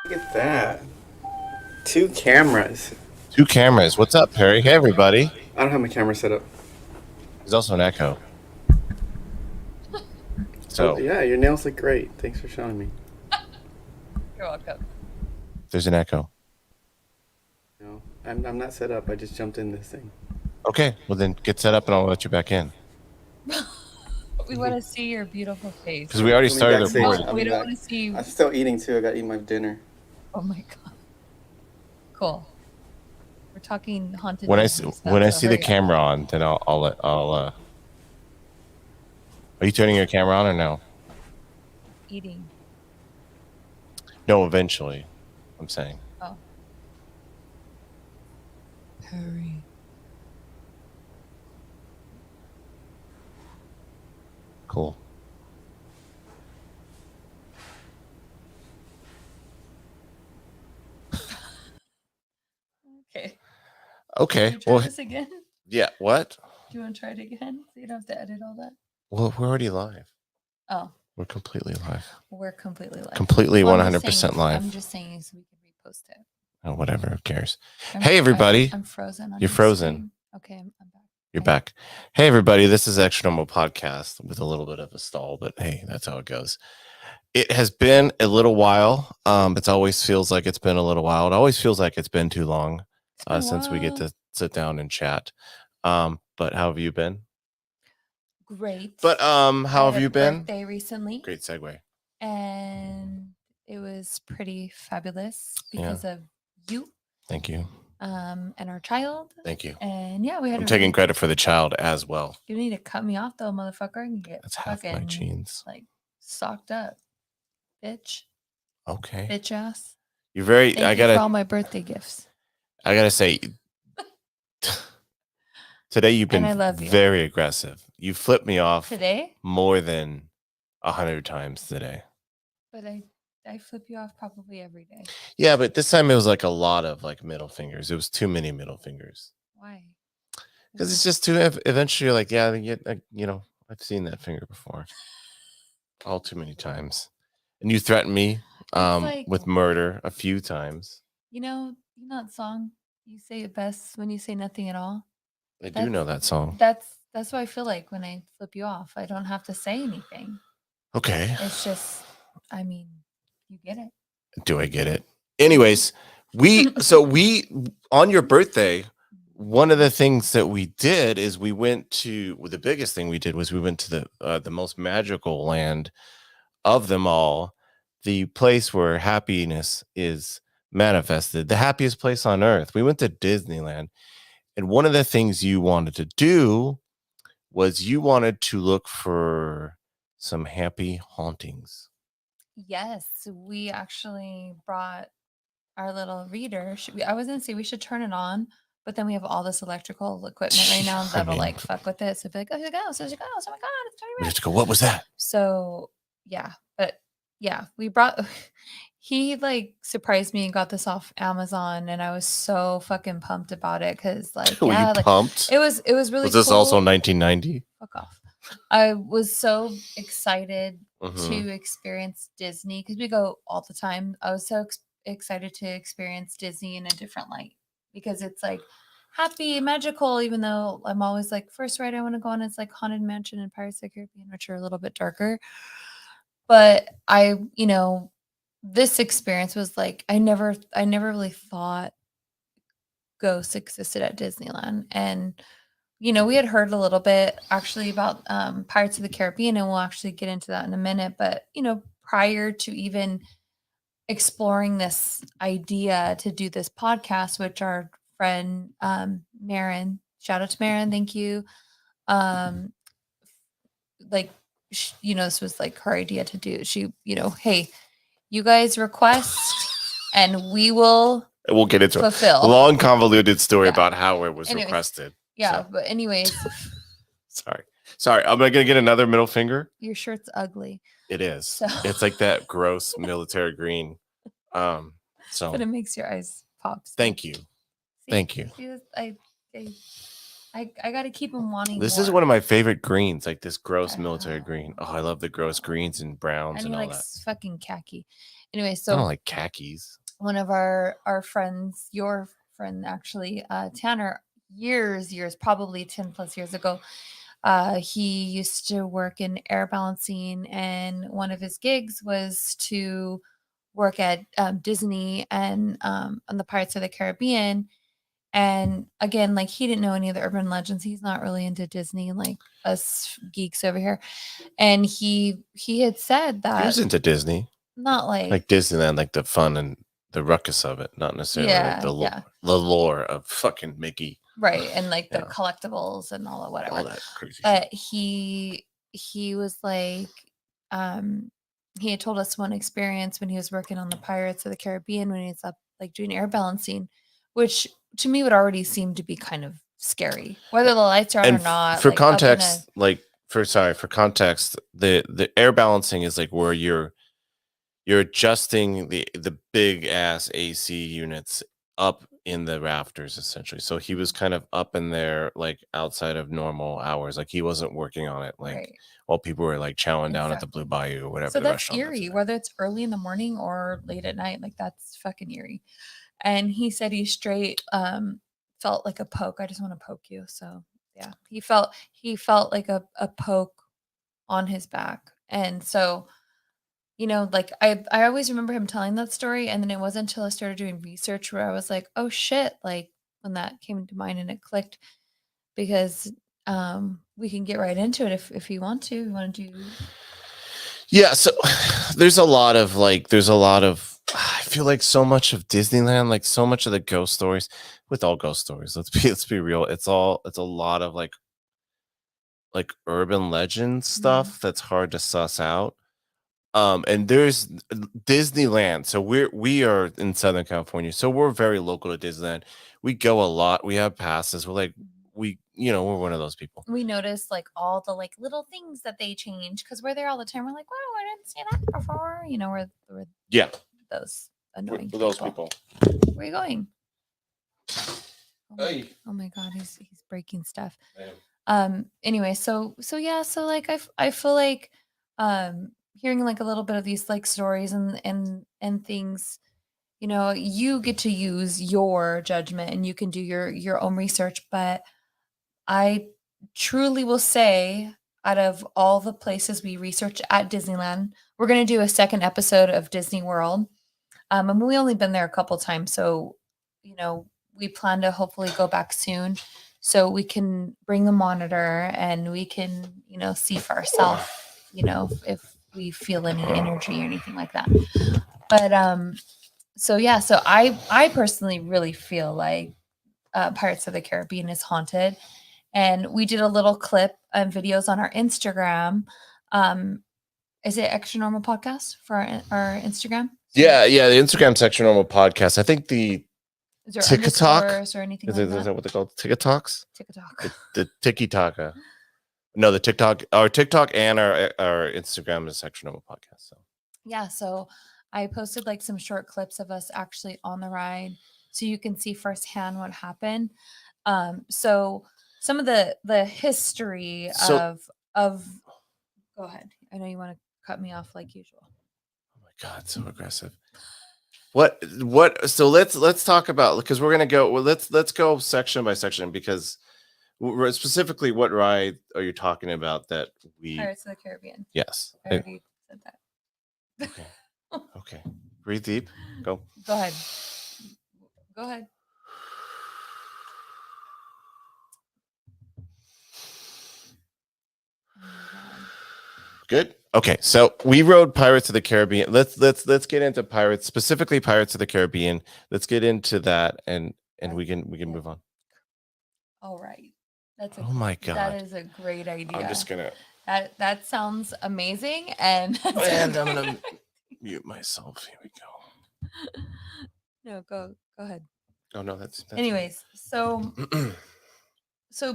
Look at that. 2 cameras. Two cameras. What's up, Perry? Hey, everybody. I don't have my camera set up. There's also an echo. Oh, So yeah, your nails look great. Thanks for showing me. You're welcome. there's an echo. No, I'm not set up. I just jumped in this thing. Okay, well then get set up and I'll let you back in. We want to see your beautiful face. Because we already Let me started the backstage. recording. I'll we be don't back. want to see. I'm still eating too. I gotta eat my dinner. Oh my god. Cool. We're talking haunted. When I Disney see, stuff, when I so see the hurry up. camera on, then I'll. Are you turning your camera on or no? Eating. No, eventually. I'm saying. Oh. Hurry. Cool. Okay. Okay. Can we try Well, this again? yeah. What? Do you want to try it again? So you don't have to edit all that. Well, we're already live. Oh, We're completely live. we're completely live. Completely Well, I'm just 100% saying- live. I'm just saying so we can repost it. Oh, whatever. Who cares? I'm- Hey, everybody. I'm frozen. On You're your frozen. screen. Okay, I'm back. You're back. Hey, everybody. This is Extra Normal Podcast with a little bit of a stall, but hey, that's how it goes. It has been a little while. It always feels like it's been a little while. It always feels like it's been too long since we get to sit down and chat. But how have you been? Great. But how I had have you a been? birthday recently. Great segue. And it was pretty fabulous because of you. Thank you. And our child. Thank you. And yeah, we had. I'm taking credit for the child as well. You need to cut me off though, motherfucker. And get That's half my jeans. Like socked up, bitch. Okay. Bitch ass. You're very. Thank you for all my birthday gifts. I gotta say, today you've been very aggressive. You flipped me off today more than 100 times today. But I flip you off probably every day. Yeah, but this time it was like a lot of like middle fingers. It was too many middle fingers. Why? Because it's just too. Eventually, you're like, yeah, I've seen that finger before, all too many times. And you threatened me with murder a few times. You know that song? You say it best when you say nothing at all. I do know that song. That's what I feel like when I flip you off. I don't have to say anything. Okay. It's just, I mean, you get it. Do I get it? Anyways, we on your birthday, one of the things that we did is we went to the biggest thing we did was we went to the most magical land of them all, the place where happiness is manifested, the happiest place on earth. We went to Disneyland, and one of the things you wanted to do was you wanted to look for some happy hauntings. Yes, we actually brought our little reader. I was gonna say we should turn it on, but then we have all this electrical equipment right now that'll like fuck with it. So be like, oh, here it goes, oh my god, it's turning we have to go. What was that? So yeah, but yeah, we brought. He like surprised me and got this off Amazon, and I was so fucking pumped about it because like Were you pumped? It was really. Was this also 1990? Fuck off. I was so excited to experience Disney because we go all the time. I was so excited to experience Disney in a different light because it's like happy, magical, even though I'm always like, first ride I want to go on is like Haunted Mansion and Pirates of the Caribbean, which are a little bit darker. But this experience was like, I never really thought ghosts existed at Disneyland. And we had heard a little bit actually about Pirates of the Caribbean, and we'll actually get into that in a minute. But, prior to even exploring this idea to do this podcast, which our friend Marin, shout out to Marin, thank you. This was like her idea to do. She, hey, you guys request and we'll get into fulfill. A long convoluted story about how it was requested. Yeah, so. But anyways. Sorry. I'm gonna get another middle finger. Your shirt's ugly. It is. So. It's like that gross military green. But it makes your eyes pop. Thank you. Thank you. I gotta keep them wanting. This is one of my favorite greens, like this gross military green. Oh, I love the gross greens and browns and all that. Fucking khaki. Anyway, I so don't like khakis. one of our friends, your friend actually, Tanner, years, probably 10 plus years ago, he used to work in air balancing, and one of his gigs was to work at Disney and on the Pirates of the Caribbean. And again, like he didn't know any of the urban legends. He's not really into Disney like us geeks over here. And he had said He was that into Disney, not like Disneyland, like the fun and the ruckus of it, not necessarily like yeah, the lore of fucking Mickey, right, and like the Yeah. collectibles and all that whatever. all that crazy shit. But he was like, he had told us one experience when he was working on the Pirates of the Caribbean when he was up like doing air balancing, which to me would already seem to be kind of scary, whether the lights are on And or not. for like, up in context, for context, the air balancing is like where you're adjusting the big ass AC units up in the rafters essentially. So he was kind of up in there like outside of normal hours. Like he wasn't working on it like right. while people were like chowing down at the Exactly. Blue Bayou or whatever. So the that's restaurant that's in eerie, there. whether it's early in the morning or late at night. Like that's fucking eerie. And he said he straight felt like a poke. I just want to poke you. So yeah, he felt like a poke on his back. And so, like I always remember him telling that story. And then it wasn't until I started doing research where I was like, oh shit, like when that came to mind and it clicked, because we can get right into it if you want to. You want to do Yeah, so there's a lot of I feel like so much of Disneyland, like so much of the ghost stories, with all ghost stories, let's be real, it's a lot of like urban legend stuff that's hard to suss out. And there's Disneyland. So we are in Southern California, so we're very local to Disneyland. We go a lot. We have passes. We're like we're one of those people. we notice like all the like little things that they change because we're there all the time. We're like, wow, I didn't see that before. We're Yeah, those annoying we're those people. Where are you going? Hey. Oh my god, he's breaking stuff. Man. Anyway, so yeah, so like I feel like hearing like a little bit of these like stories and things, you get to use your judgment and you can do your own research, but I truly will say, out of all the places we research at Disneyland, we're going to do a second episode of Disney World. And we only been there a couple times, so we plan to hopefully go back soon, so we can bring the monitor and we can see for ourselves, if we feel any energy or anything like that. But so yeah, so I personally really feel like Pirates of the Caribbean is haunted. And we did a little clip and videos on our Instagram. Is it Extra Normal Podcast for our Instagram? Yeah, the Instagram section normal podcast. I think the Is there TikTok underscores or anything is, like is that? that what they call TikToks? TikTok. The Tiki Taka. No, the TikTok, our TikTok and our Instagram is section normal podcast. So Yeah, so I posted like some short clips of us actually on the ride, so you can see firsthand what happened. So some of the history So- of go ahead. I know you want to cut me off like usual. oh my god, so aggressive. What so let's talk about, because we're gonna go, well, let's go section by section, because we're specifically, what ride are you talking about that we Pirates of the Caribbean. yes I already said that. okay breathe deep, go. Go ahead. Go ahead. Oh my God. Good. Okay, so we rode Pirates of the Caribbean. Let's get into Pirates, specifically Pirates of the Caribbean. Let's get into that, and we can move on. All right. That's Oh my God. That is a great idea. I'm just gonna that sounds amazing, and I'm gonna mute myself. Here we go. No, go ahead. Oh no, that's Anyways, so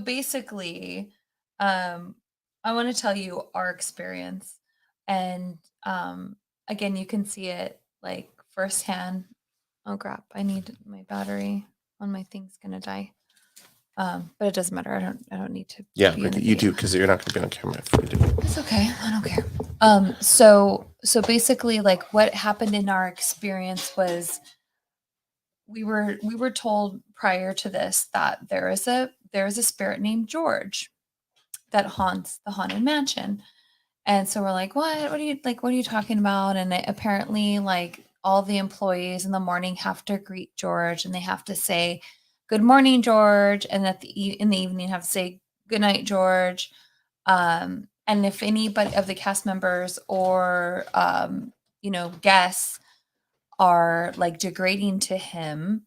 basically, I want to tell you our experience, and again, you can see it like firsthand. Oh crap! I need my battery on my thing's gonna die. But it doesn't matter. I don't need to. yeah, be in the you video. do, because you're not gonna be on camera if we do. It's okay. I don't care. So basically, like what happened in our experience was we were told prior to this that there is a spirit named George that haunts the haunted mansion. And so we're like, what are you talking about? And apparently like all the employees in the morning have to greet George and they have to say, good morning, George. And in the evening have to say, good night, George. And if anybody of the cast members or, guests are like degrading to him,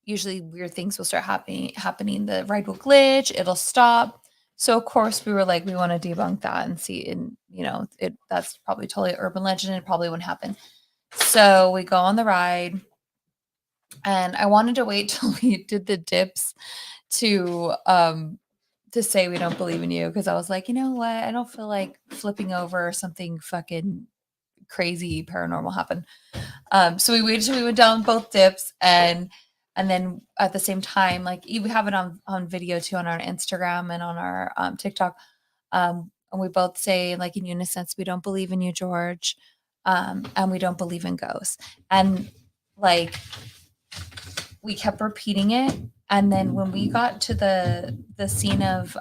usually weird things will start happening. The ride will glitch, it'll stop. So of course we were like, we want to debunk that and see, and that's probably totally urban legend. It probably wouldn't happen. So we go on the ride, and I wanted to wait till we did the dips to say we don't believe in you, because I was like, you know what, I don't feel like flipping over or something fucking crazy paranormal happened. So we waited till we went down both dips, and then at the same time, like we have it on video too, on our Instagram and on our TikTok. And we both say like in unison, we don't believe in you, George, and we don't believe in ghosts. And like we kept repeating it, and then when we got to the scene of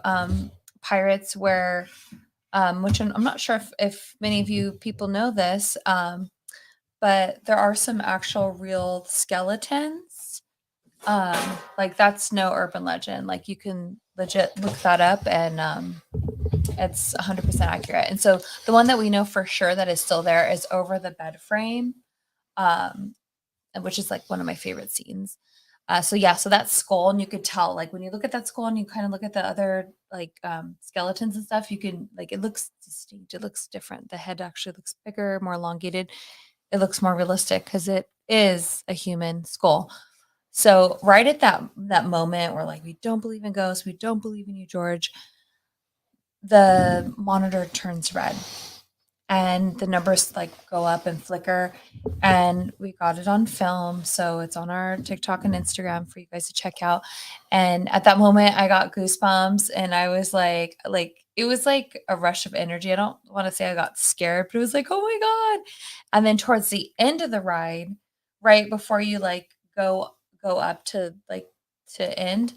pirates, where which I'm not sure if many of you people know this, but there are some actual real skeletons. Like that's no urban legend. Like you can legit look that up, and it's 100% accurate. And so the one that we know for sure that is still there is over the bed frame, which is like one of my favorite scenes. So that skull, and you could tell like when you look at that skull and you kind of look at the other like skeletons and stuff, you can like, it looks distinct, it looks different. The head actually looks bigger, more elongated. It looks more realistic because it is a human skull. So right at that moment, we're like, we don't believe in ghosts, we don't believe in you, George. The monitor turns red, and the numbers like go up and flicker, and we got it on film, so it's on our TikTok and Instagram for you guys to check out. And at that moment I got goosebumps, and I was like it was like a rush of energy. I don't want to say I got scared, but it was like, oh my god. And then towards the end of the ride, right before you like go up to like to end,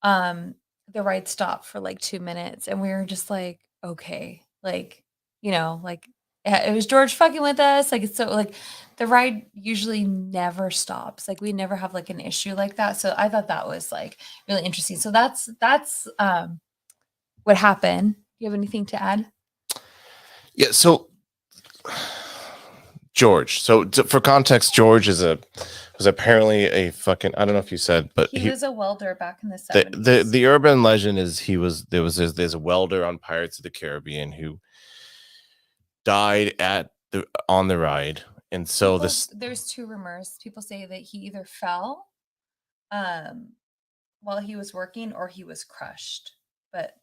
the ride stopped for like 2 minutes, and we were just like, okay, like like it was George fucking with us. Like it's so like the ride usually never stops. Like we never have like an issue like that. So I thought that was like really interesting. So that's what happened. Do you have anything to add? Yeah. So George. So for context, George was apparently a fucking, I don't know if you said, but He was a welder back in the the 70s. the urban legend is there's a welder on Pirates of the Caribbean who died on the ride, and so There's two rumors. People say that he either fell while he was working, or he was crushed. But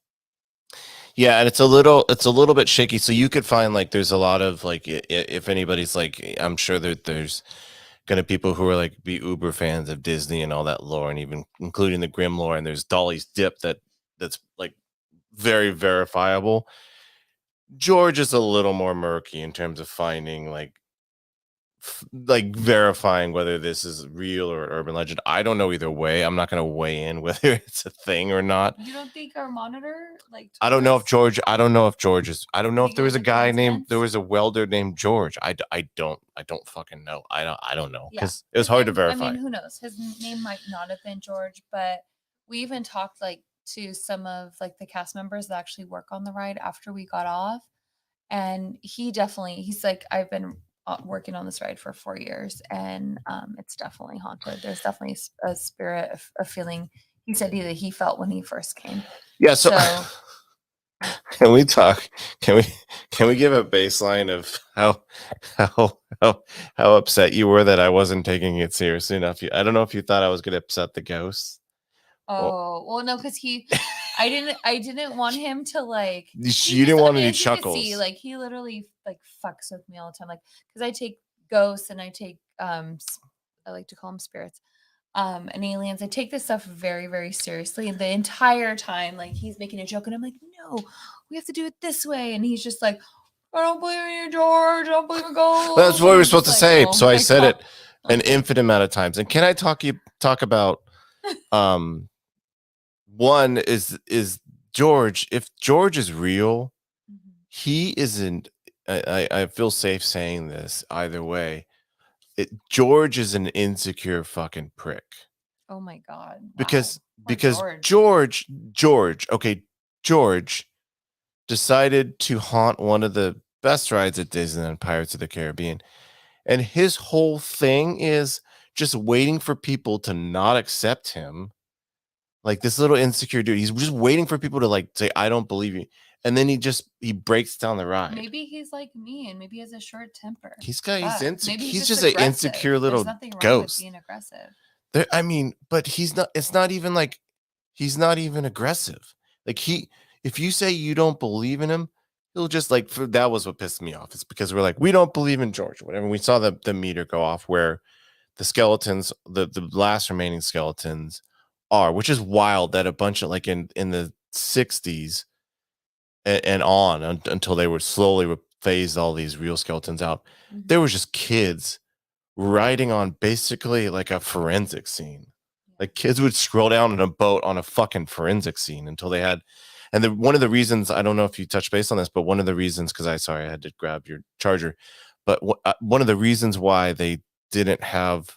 yeah, and it's a little bit shaky. So you could find like there's a lot of like if anybody's like, I'm sure that there's gonna people who are like be uber fans of Disney and all that lore, and even including the Grim lore. And there's Dolly's Dip that's like very verifiable. George is a little more murky in terms of finding like verifying whether this is real or urban legend. I don't know either way. I'm not going to weigh in whether it's a thing or not. you don't think our monitor like I don't know if us? George. I don't know if George is. I don't know Think if there it was was a a guy named. There coincidence? was a welder named George. I don't fucking know. I don't know Yeah, because it was hard to and, verify. I mean, who knows? His name might not have been George, but we even talked like to some of like the cast members that actually work on the ride after we got off, and he's like, I've been working on this ride for 4 years, and it's definitely haunted. There's definitely a spirit, a feeling. He said that he felt when he first came. Yeah. So, So can we talk? Can we give a baseline of how upset you were that I wasn't taking it seriously enough? I don't know if you thought I was going to upset the ghosts. oh well, no, because I didn't want him to like. You He didn't just, I want mean, any as you can chuckles. see, like he literally like fucks with me all the time, like because I take ghosts and I take I like to call them spirits, and aliens. I take this stuff very very seriously, and the entire time, like he's making a joke, and I'm like, no, we have to do it this way, and he's just like, I don't believe in you, George. I don't believe in ghosts. That's what we were supposed to Like, say. oh So I my said God. it an infinite amount of times. And can I talk about one is George? If George is real, he isn't. I feel safe saying this either way. George is an insecure fucking prick. Oh my God. Wow. Because Poor George, okay, George decided to haunt one of the best rides at Disneyland, Pirates of the Caribbean. And his whole thing is just waiting for people to not accept him. Like this little insecure dude. He's just waiting for people to like say, I don't believe you. And then he breaks down the ride. Maybe he's like me and maybe he has a short temper. He's Maybe he's just an insecure little There's nothing wrong ghost. with being aggressive. I mean, but it's not even like he's not even aggressive. Like if you say you don't believe in him, he'll just like that was what pissed me off. It's because we're like, we don't believe in George or whatever. We saw the meter go off where the skeletons, the last remaining skeletons are, which is wild that a bunch of like in the 60s and on until they were slowly phased all these real skeletons out. There was just kids riding on basically like a forensic scene. Like kids would scroll down in a boat on a fucking forensic scene until they had. And one of the reasons, I don't know if you touched base on this, but one of the reasons, because I had to grab your charger, but one of the reasons why they didn't have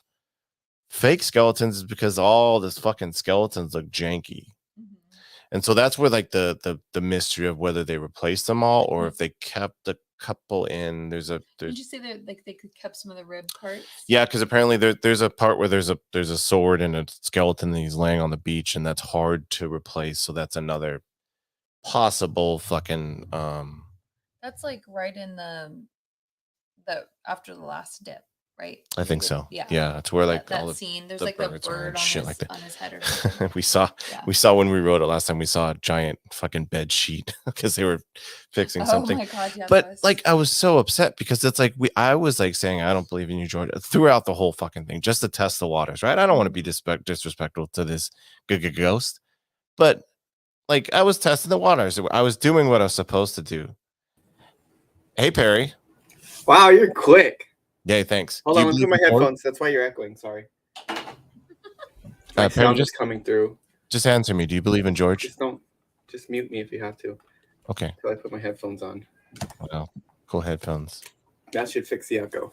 fake skeletons is because all this fucking skeletons look janky. And so that's where like the mystery of whether they replaced them all or if they kept a couple in. Did you say that like they could kept some of the rib parts? Yeah, because apparently there's a part where there's a sword and a skeleton that he's laying on the beach, and that's hard to replace. So that's another possible fucking That's like right in the after the last dip, right? I think so. Yeah. It's where like that all scene. There's the like a birds are bird and on shit his, like that. on his head or something. we saw when we rode it last time, we saw a giant fucking bed sheet because they were fixing something. Oh my God, yeah. But like I was so upset because it's like I was like saying I don't believe in you, George, throughout the whole fucking thing just to test the waters, right? I don't want to be disrespectful to this ghost, but like I was testing the waters. I was doing what I was supposed to do. Hey Perry. Wow, you're quick. Yeah, thanks. Hold on, I'm putting my headphones. That's why you're echoing. Sorry. My sound is coming through. Just answer me. Do you believe in George? Just mute me if you have to. Okay. Until I put my headphones on. Wow. Cool headphones. That should fix the echo.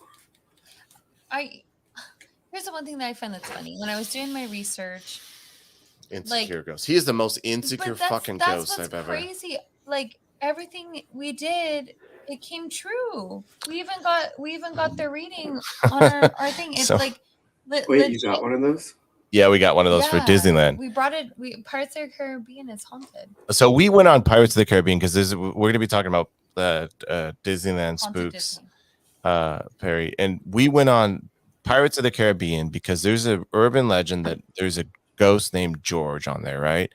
Here's the one thing that I find that's funny. When I was doing my research, insecure ghost. He is the most insecure fucking ghost I've ever. That's crazy. Like everything we did, it came true. We even got the reading on our thing. It's so, like wait, you got one of those? Yeah, we got one of those for Disneyland. We brought it. Pirates of the Caribbean is haunted. So we went on Pirates of the Caribbean because we're going to be talking about Disneyland spooks, Perry, and we went on Pirates of the Caribbean because there's an urban legend that there's a ghost named George on there, right?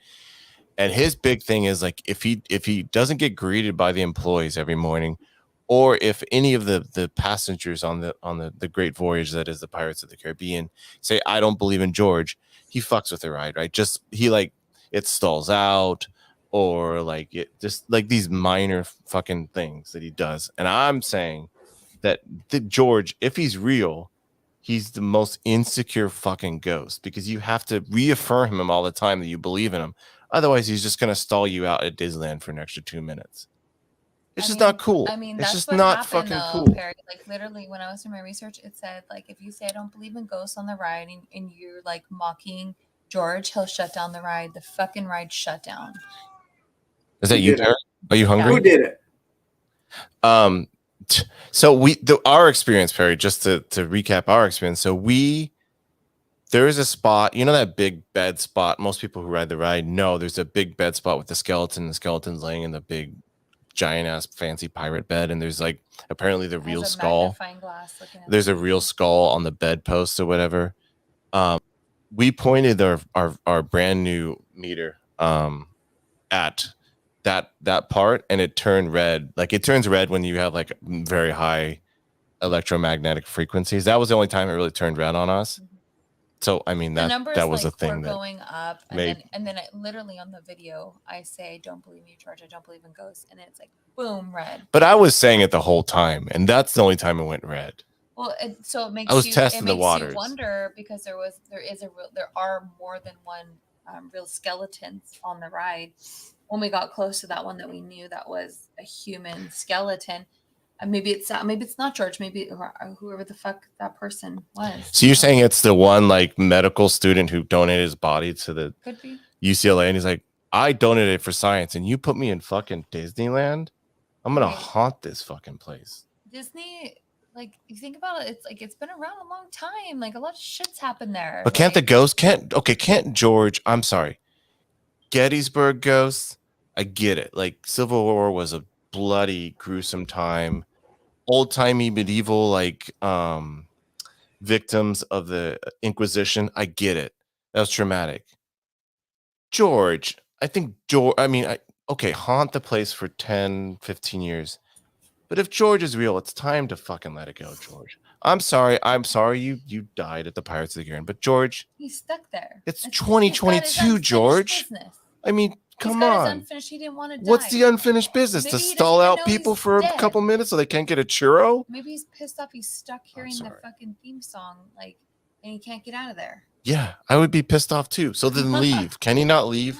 And his big thing is like if he doesn't get greeted by the employees every morning, or if any of the passengers on the great voyage that is the Pirates of the Caribbean say I don't believe in George, he fucks with the ride, right? Just he like it stalls out, or like it just like these minor fucking things that he does. And I'm saying that George, if he's real, he's the most insecure fucking ghost because you have to reaffirm him all the time that you believe in him. Otherwise, he's just going to stall you out at Disneyland for an extra 2 minutes. It's just not cool. I mean, it's that's just what not happened, fucking though, cool. Perry. Like literally, when I was doing my research, it said like if you say I don't believe in ghosts on the ride and you're like mocking George, he'll shut down the ride. The fucking ride shut down. Is that you, Perry? Are you hungry? Who did it? So our experience, Perry, just to recap our experience. So there is a spot, you know, that big bed spot. Most people who ride the ride know there's a big bed spot with the skeleton's laying in the big giant ass fancy pirate bed. And there's like apparently the real skull. There's a real skull on the bedpost or whatever. We pointed our brand new meter at that part, and it turned red. Like it turns red when you have like very high electromagnetic frequencies. That was the only time it really turned red on us. So I mean The that numbers was a like were thing that going up, and made. then I, literally on the video, I say, "I don't believe in you, George. I don't believe in ghosts," and it's like boom, red. But I was saying it the whole time, and that's the only time it went red. Well, so it I makes was you testing the waters. wonder because there are more than one real skeletons on the ride. When we got close to that one that we knew that was a human skeleton, maybe it's not George, maybe whoever the fuck that person was. So you're saying it's the one like medical student who donated his body to the Could be. UCLA, and he's like, I donated it for science, and you put me in fucking Disneyland. I'm gonna Okay. haunt this fucking place. Disney, like you think about it, it's like it's been around a long time. Like a lot of shit's happened there. But can't the like, ghost can't George? I'm sorry, Gettysburg ghosts. I get it. Like Civil War was a bloody, gruesome time. Old timey medieval victims of the Inquisition. I get it. That was traumatic. George, I think George. I mean, okay, haunt the place for 10, 15 years. But if George is real, it's time to fucking let it go, George. I'm sorry you died at the Pirates of the Caribbean, but George, he's stuck there. it's It's 2022, George. Business. I mean, come He's got his on. unfinished. He didn't want to die. What's the unfinished business? Maybe To he stall doesn't out even know people he's for dead. a couple minutes so they can't get a churro? Maybe he's pissed off. He's stuck hearing the sorry. fucking theme song, like, and he can't get out of there. Yeah, I would be pissed off too. So then leave. Can he not leave?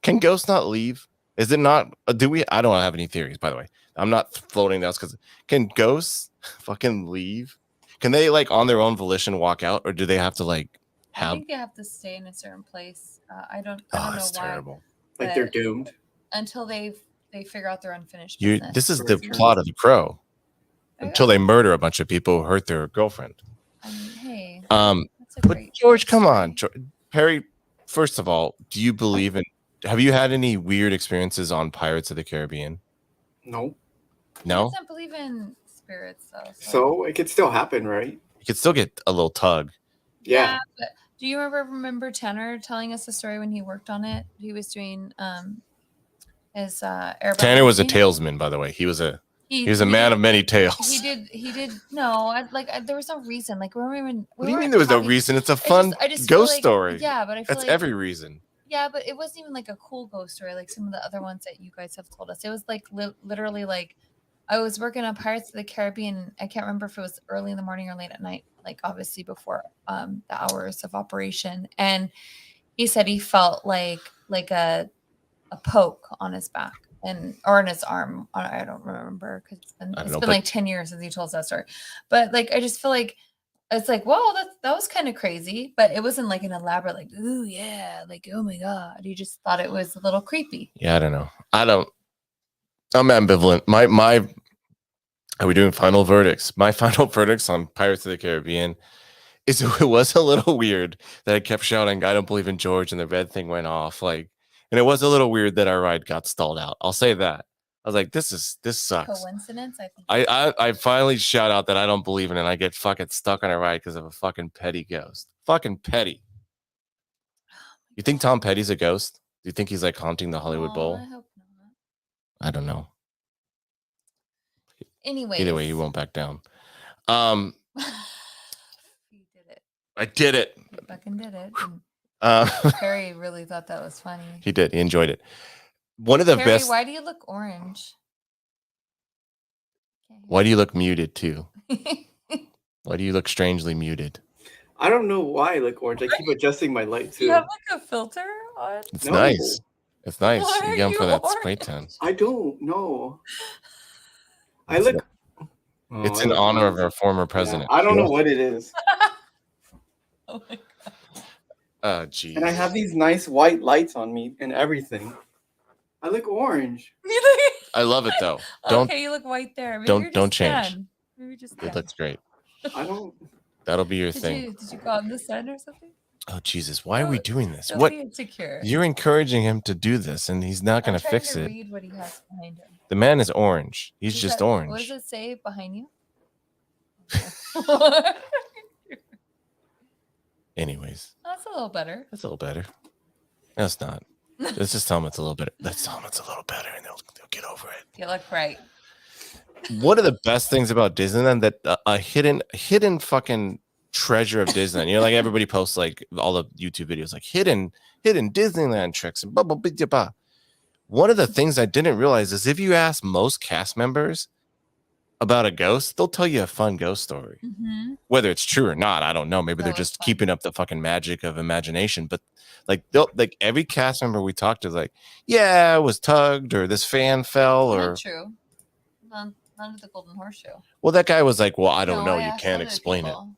Can ghosts not leave? Is it not? Do we? I don't have any theories, by the way. I'm not floating those because can ghosts fucking leave? Can they like on their own volition walk out, or do they have to like I have? think they have to stay in a certain place. I don't Oh, know it's why. terrible. Like they're doomed. Until they figure out their unfinished You. business. This is the Sure. plot of The Crow. There you Until go. they murder a bunch of people who hurt their girlfriend. I mean, hey, that's a But great George, come story. on, Perry. First of all, do you believe in? Have you had any weird experiences on Pirates of the Caribbean? No. He No. doesn't believe in spirits, though. So it could still happen, right? You could still get a little tug. Yeah. But do you remember Tanner telling us a story when he worked on it? He was doing his airboat. Tanner was a racing. talesman, by the way. He was a He man did- of many tales. He did. No, there was no reason. Like we weren't even. What do you mean there was no reason? It's a fun I just feel ghost like- story. Yeah, but I feel That's like every reason. Yeah, but it wasn't even like a cool ghost story like some of the other ones that you guys have told us. It was like literally like I was working on Pirates of the Caribbean. I can't remember if it was early in the morning or late at night, like obviously before the hours of operation. And he said he felt like a poke on his back or in his arm. I don't remember because it's been like 10 years since he told us that story. But like I just feel like it's like, whoa, that was kind of crazy, but it wasn't like an elaborate, like, ooh, yeah, like, oh my God. You just thought it was a little creepy. Yeah, I don't know. I'm ambivalent. Are we doing final verdicts? My final verdicts on Pirates of the Caribbean is it was a little weird that I kept shouting, I don't believe in George, and the red thing went off. And it was a little weird that our ride got stalled out. I'll say that. I was like, this sucks. Coincidence? I think. I finally shout out that I don't believe in it, and I get fucking stuck on a ride because of a fucking petty ghost. Fucking petty. You think Tom Petty's a ghost? Do you think he's like haunting the Hollywood Bowl? I hope not. I don't know. Anyway. Either way, he won't back down. You did it. I did it. You fucking did it. Perry really thought that was funny. He did. He enjoyed it. One of the Perry, best. why do you look orange? Why do you look muted too? Why do you look strangely muted? I don't know why I look orange. I keep adjusting my light too. You have like a filter on? It's No. nice. It's nice. Why You are get 'em for you that orange? spray tan. I don't know. I It's look. It's Oh, in I look honor of orange. our former Yeah, president. I don't know what it is. Oh my God. Oh, geez. And I have these nice white lights on me and everything. I look orange. I love it though. Don't. Okay, you look white there. Maybe don't- you're don't just change. tan. Maybe just It tan. looks great. I don't. That'll be your thing. Did you go out in the sun or something? Oh Jesus! Why are we doing this? Don't What? be insecure. You're encouraging him to do this, and he's not going I'm to trying fix to it. read what he has behind him. The man is orange. He's Is just that- orange. What does it say behind you? Anyways, That's a little better. that's a little better. That's not. Let's just tell him it's a little better. Let's tell him it's a little better, and they'll get over it. You look right. One of the best things about Disneyland that a hidden fucking treasure of Disneyland. You know, like everybody posts like all the YouTube videos, like hidden Disneyland tricks and blah blah blah blah. One of the things I didn't realize is if you ask most cast members about a ghost, they'll tell you a fun ghost story. Mm-hmm. Whether it's true or not, I don't know. Maybe they're That was just fun. keeping up the fucking magic of imagination. But like every cast member we talked to is like, yeah, I was tugged or this fan fell or Not true. None of the Golden Horseshoe. well, that guy was like, well, I don't No, know. I You asked can't other explain it. people,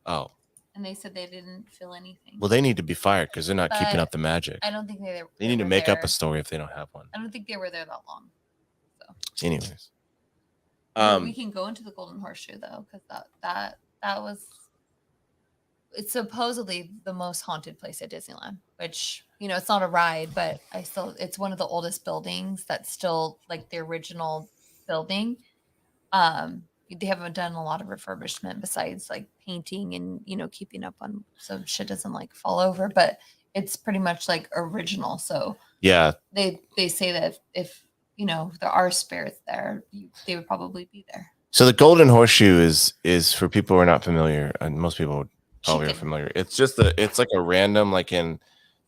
Oh, and they said they didn't feel anything. well, they need to be fired because they're not keeping But up the magic. I don't think they They need to were make up there. a story if they don't have one. I don't think they were there that long. Anyways, We can go into the Golden Horseshoe though, because that was it's supposedly the most haunted place at Disneyland. Which it's not a ride, but it's one of the oldest buildings that's still like the original building. They haven't done a lot of refurbishment besides like painting and keeping up on so shit doesn't like fall over, but it's pretty much like original. So yeah, they say that if there are spirits there, they would probably be there. so the Golden Horseshoe is for people who are not familiar, and most people probably are familiar. It's just it's like a random, like in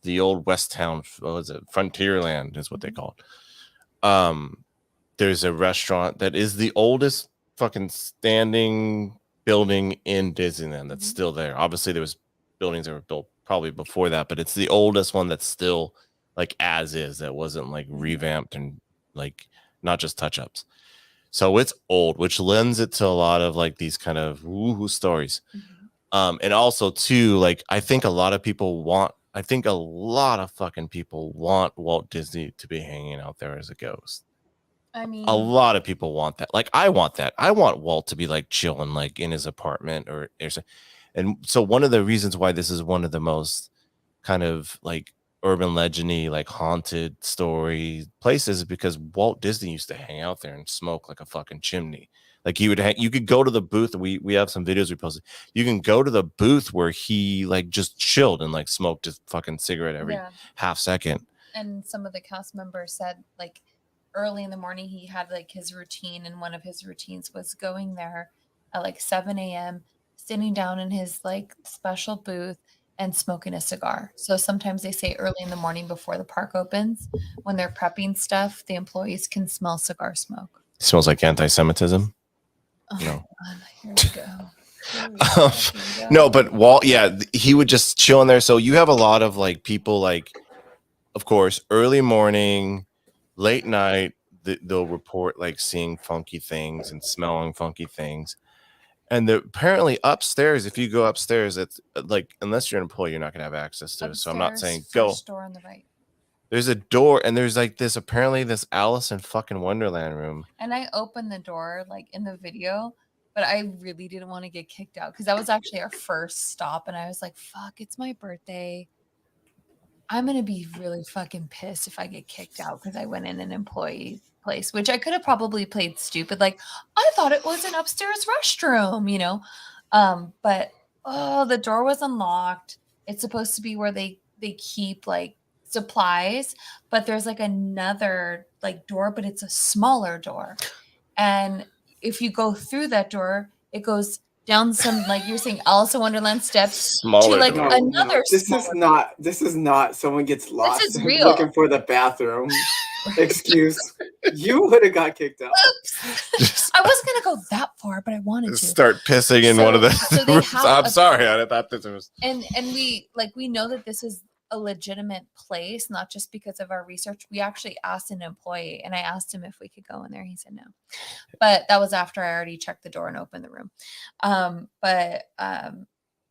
the old West Town, what was it? Frontierland is what they call it. There's a restaurant that is the oldest fucking standing building in Disneyland that's still there. Obviously, there was buildings that were built probably before that, but it's the oldest one that's still like as is, that wasn't like revamped and like not just touch-ups. So it's old, which lends it to a lot of like these kind of woohoo stories. And also too, like I think a lot of fucking people want Walt Disney to be hanging out there as a ghost. I mean, a lot of people want that. Like I want that. I want Walt to be like chilling like in his apartment or and so one of the reasons why this is one of the most kind of like urban legendy, like haunted story places is because Walt Disney used to hang out there and smoke like a fucking chimney. Like you could go to the booth. We have some videos we posted. You can go to the booth where he like just chilled and like smoked a fucking cigarette every half second. And some of the cast members said like early in the morning he had like his routine, and one of his routines was going there at like 7 a.m., sitting down in his like special booth and smoking a cigar. So sometimes they say early in the morning before the park opens, when they're prepping stuff, the employees can smell cigar smoke. It smells like anti-Semitism. Oh, No. God, here we go. No, but Walt, yeah, he would just chill in there. So you have a lot of like people, like, of course, early morning, late night, they'll report like seeing funky things and smelling funky things. And apparently upstairs, if you go upstairs, it's like, unless you're an employee, you're not gonna have access to it. So I'm not saying go. Door on the right. There's a door, and there's like this Alice in fucking Wonderland room. And I opened the door like in the video, but I really didn't want to get kicked out because that was actually our first stop. And I was like, fuck, it's my birthday. I'm going to be really fucking pissed if I get kicked out because I went in an employee place, which I could have probably played stupid. Like, I thought it was an upstairs restroom, but the door was unlocked. It's supposed to be where they keep like supplies, but there's like another like door, but it's a smaller door. And if you go through that door, it goes down some, like you're saying, Alice in Wonderland steps Smaller to like door. another. This is not. Someone gets lost. This is real. Looking for the bathroom. Excuse. You would have got kicked out. Oops. I wasn't gonna go that far, but I wanted to Start pissing in one of the. So they have I'm sorry, I thought this was. And we know that this is a legitimate place, not just because of our research. We actually asked an employee, and I asked him if we could go in there. He said no, but that was after I already checked the door and opened the room.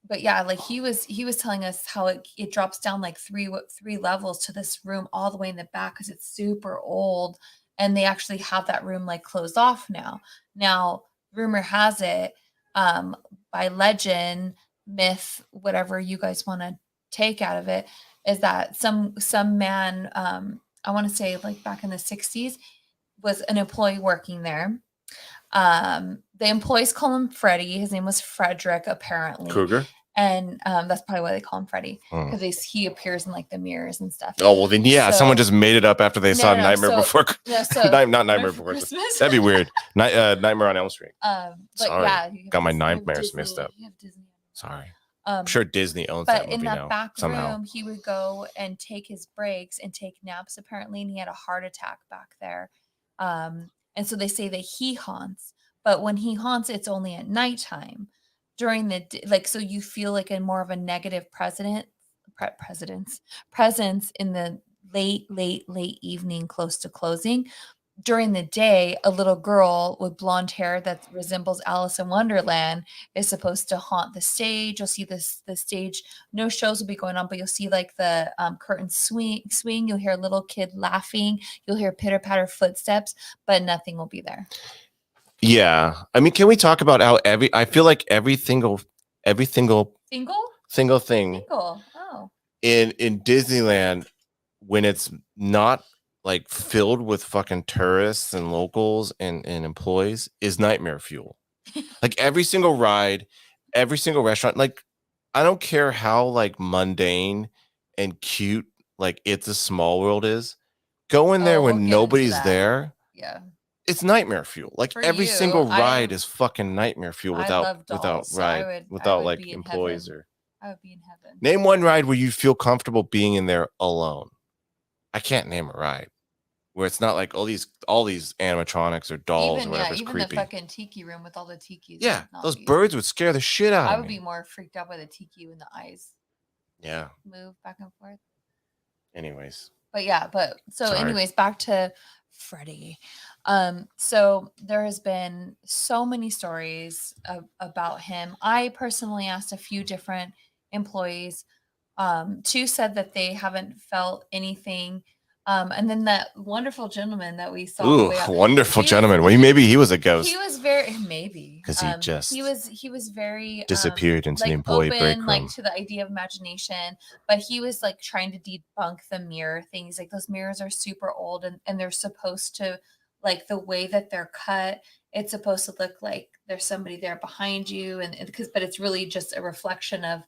But yeah, like he was telling us how it drops down like three levels to this room all the way in the back because it's super old, and they actually have that room like closed off now. Now, rumor has it, by legend, myth, whatever you guys want to take out of it, is that some man, I want to say like back in the 60s, was an employee working there. The employees call him Freddie. His name was Frederick, apparently. Krueger. And that's probably why they call him Freddie, because he appears in like the mirrors and stuff. Oh well, then someone just made it up after they saw Nightmare Before. Not Nightmare Before Christmas. That'd be weird. Nightmare on Elm Street. But sorry, yeah, got my nightmares mixed up. You have Disney Sorry. Um, I'm sure Disney owns that but movie in that now back somehow. room, he would go and take his breaks and take naps apparently, and he had a heart attack back there. And so they say that he haunts, but when he haunts, it's only at nighttime. During the like, so you feel like a more of a negative presence in the late evening, close to closing. During the day, a little girl with blonde hair that resembles Alice in Wonderland is supposed to haunt the stage. You'll see the stage. No shows will be going on, but you'll see like the curtains swing. You'll hear a little kid laughing. You'll hear pitter patter footsteps, but nothing will be there. Yeah. I mean, can we talk about how I feel like every single Single? thing Single. Oh. in Disneyland, when it's not like filled with fucking tourists and locals and employees, is nightmare fuel. Like every single ride, every single restaurant, like I don't care how like mundane and cute like It's a Small World is. Go in there Oh, we'll when get into nobody's that. there. Yeah. It's nightmare fuel. Like For every you, single ride is fucking nightmare fuel I without love dolls, so I without would like be in employees heaven. or I would be in heaven. name one ride where you feel comfortable being in there alone. I can't name a ride where it's not like all these animatronics or dolls or whatever is Even creepy. the fucking tiki room with all the tikis. Yeah, would not those be- birds would scare the shit out I of would me. be more freaked out by the tiki when the eyes Yeah. move back and forth. Anyways. But yeah, so Sorry. anyways, back to Freddie. So there has been so many stories about him. I personally asked a few different employees. Two said that they haven't felt anything. And then that wonderful gentleman that we saw. Ooh, wonderful gentleman. Well, maybe he was a ghost. He was very maybe because he just he was very disappeared into the like employee open, break room. like to the idea of imagination, but he was like trying to debunk the mirror things. Like those mirrors are super old and they're supposed to, like the way that they're cut, it's supposed to look like there's somebody there behind you, and but it's really just a reflection of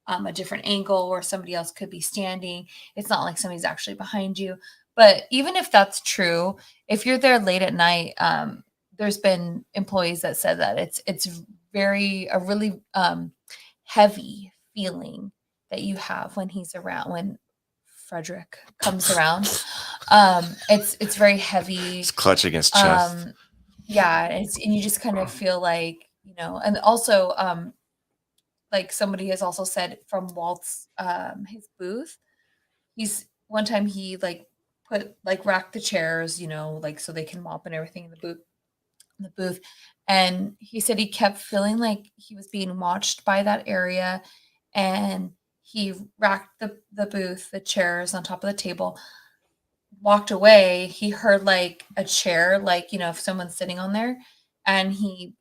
a different angle where somebody else could be standing. It's not like somebody's actually behind you. But even if that's true, if you're there late at night, there's been employees that said that it's a really heavy feeling that you have when he's around, when Frederick comes around. It's very heavy. He's clutching his chest. Yeah, and you just kind of feel like, and also like somebody has also said from Walt's his booth, he's one time he like put like racked the chairs, like so they can mop and everything in the booth. And he said he kept feeling like he was being watched by that area, and he racked the booth, the chairs on top of the table, walked away. He heard like a chair, like, if someone's sitting on there, and he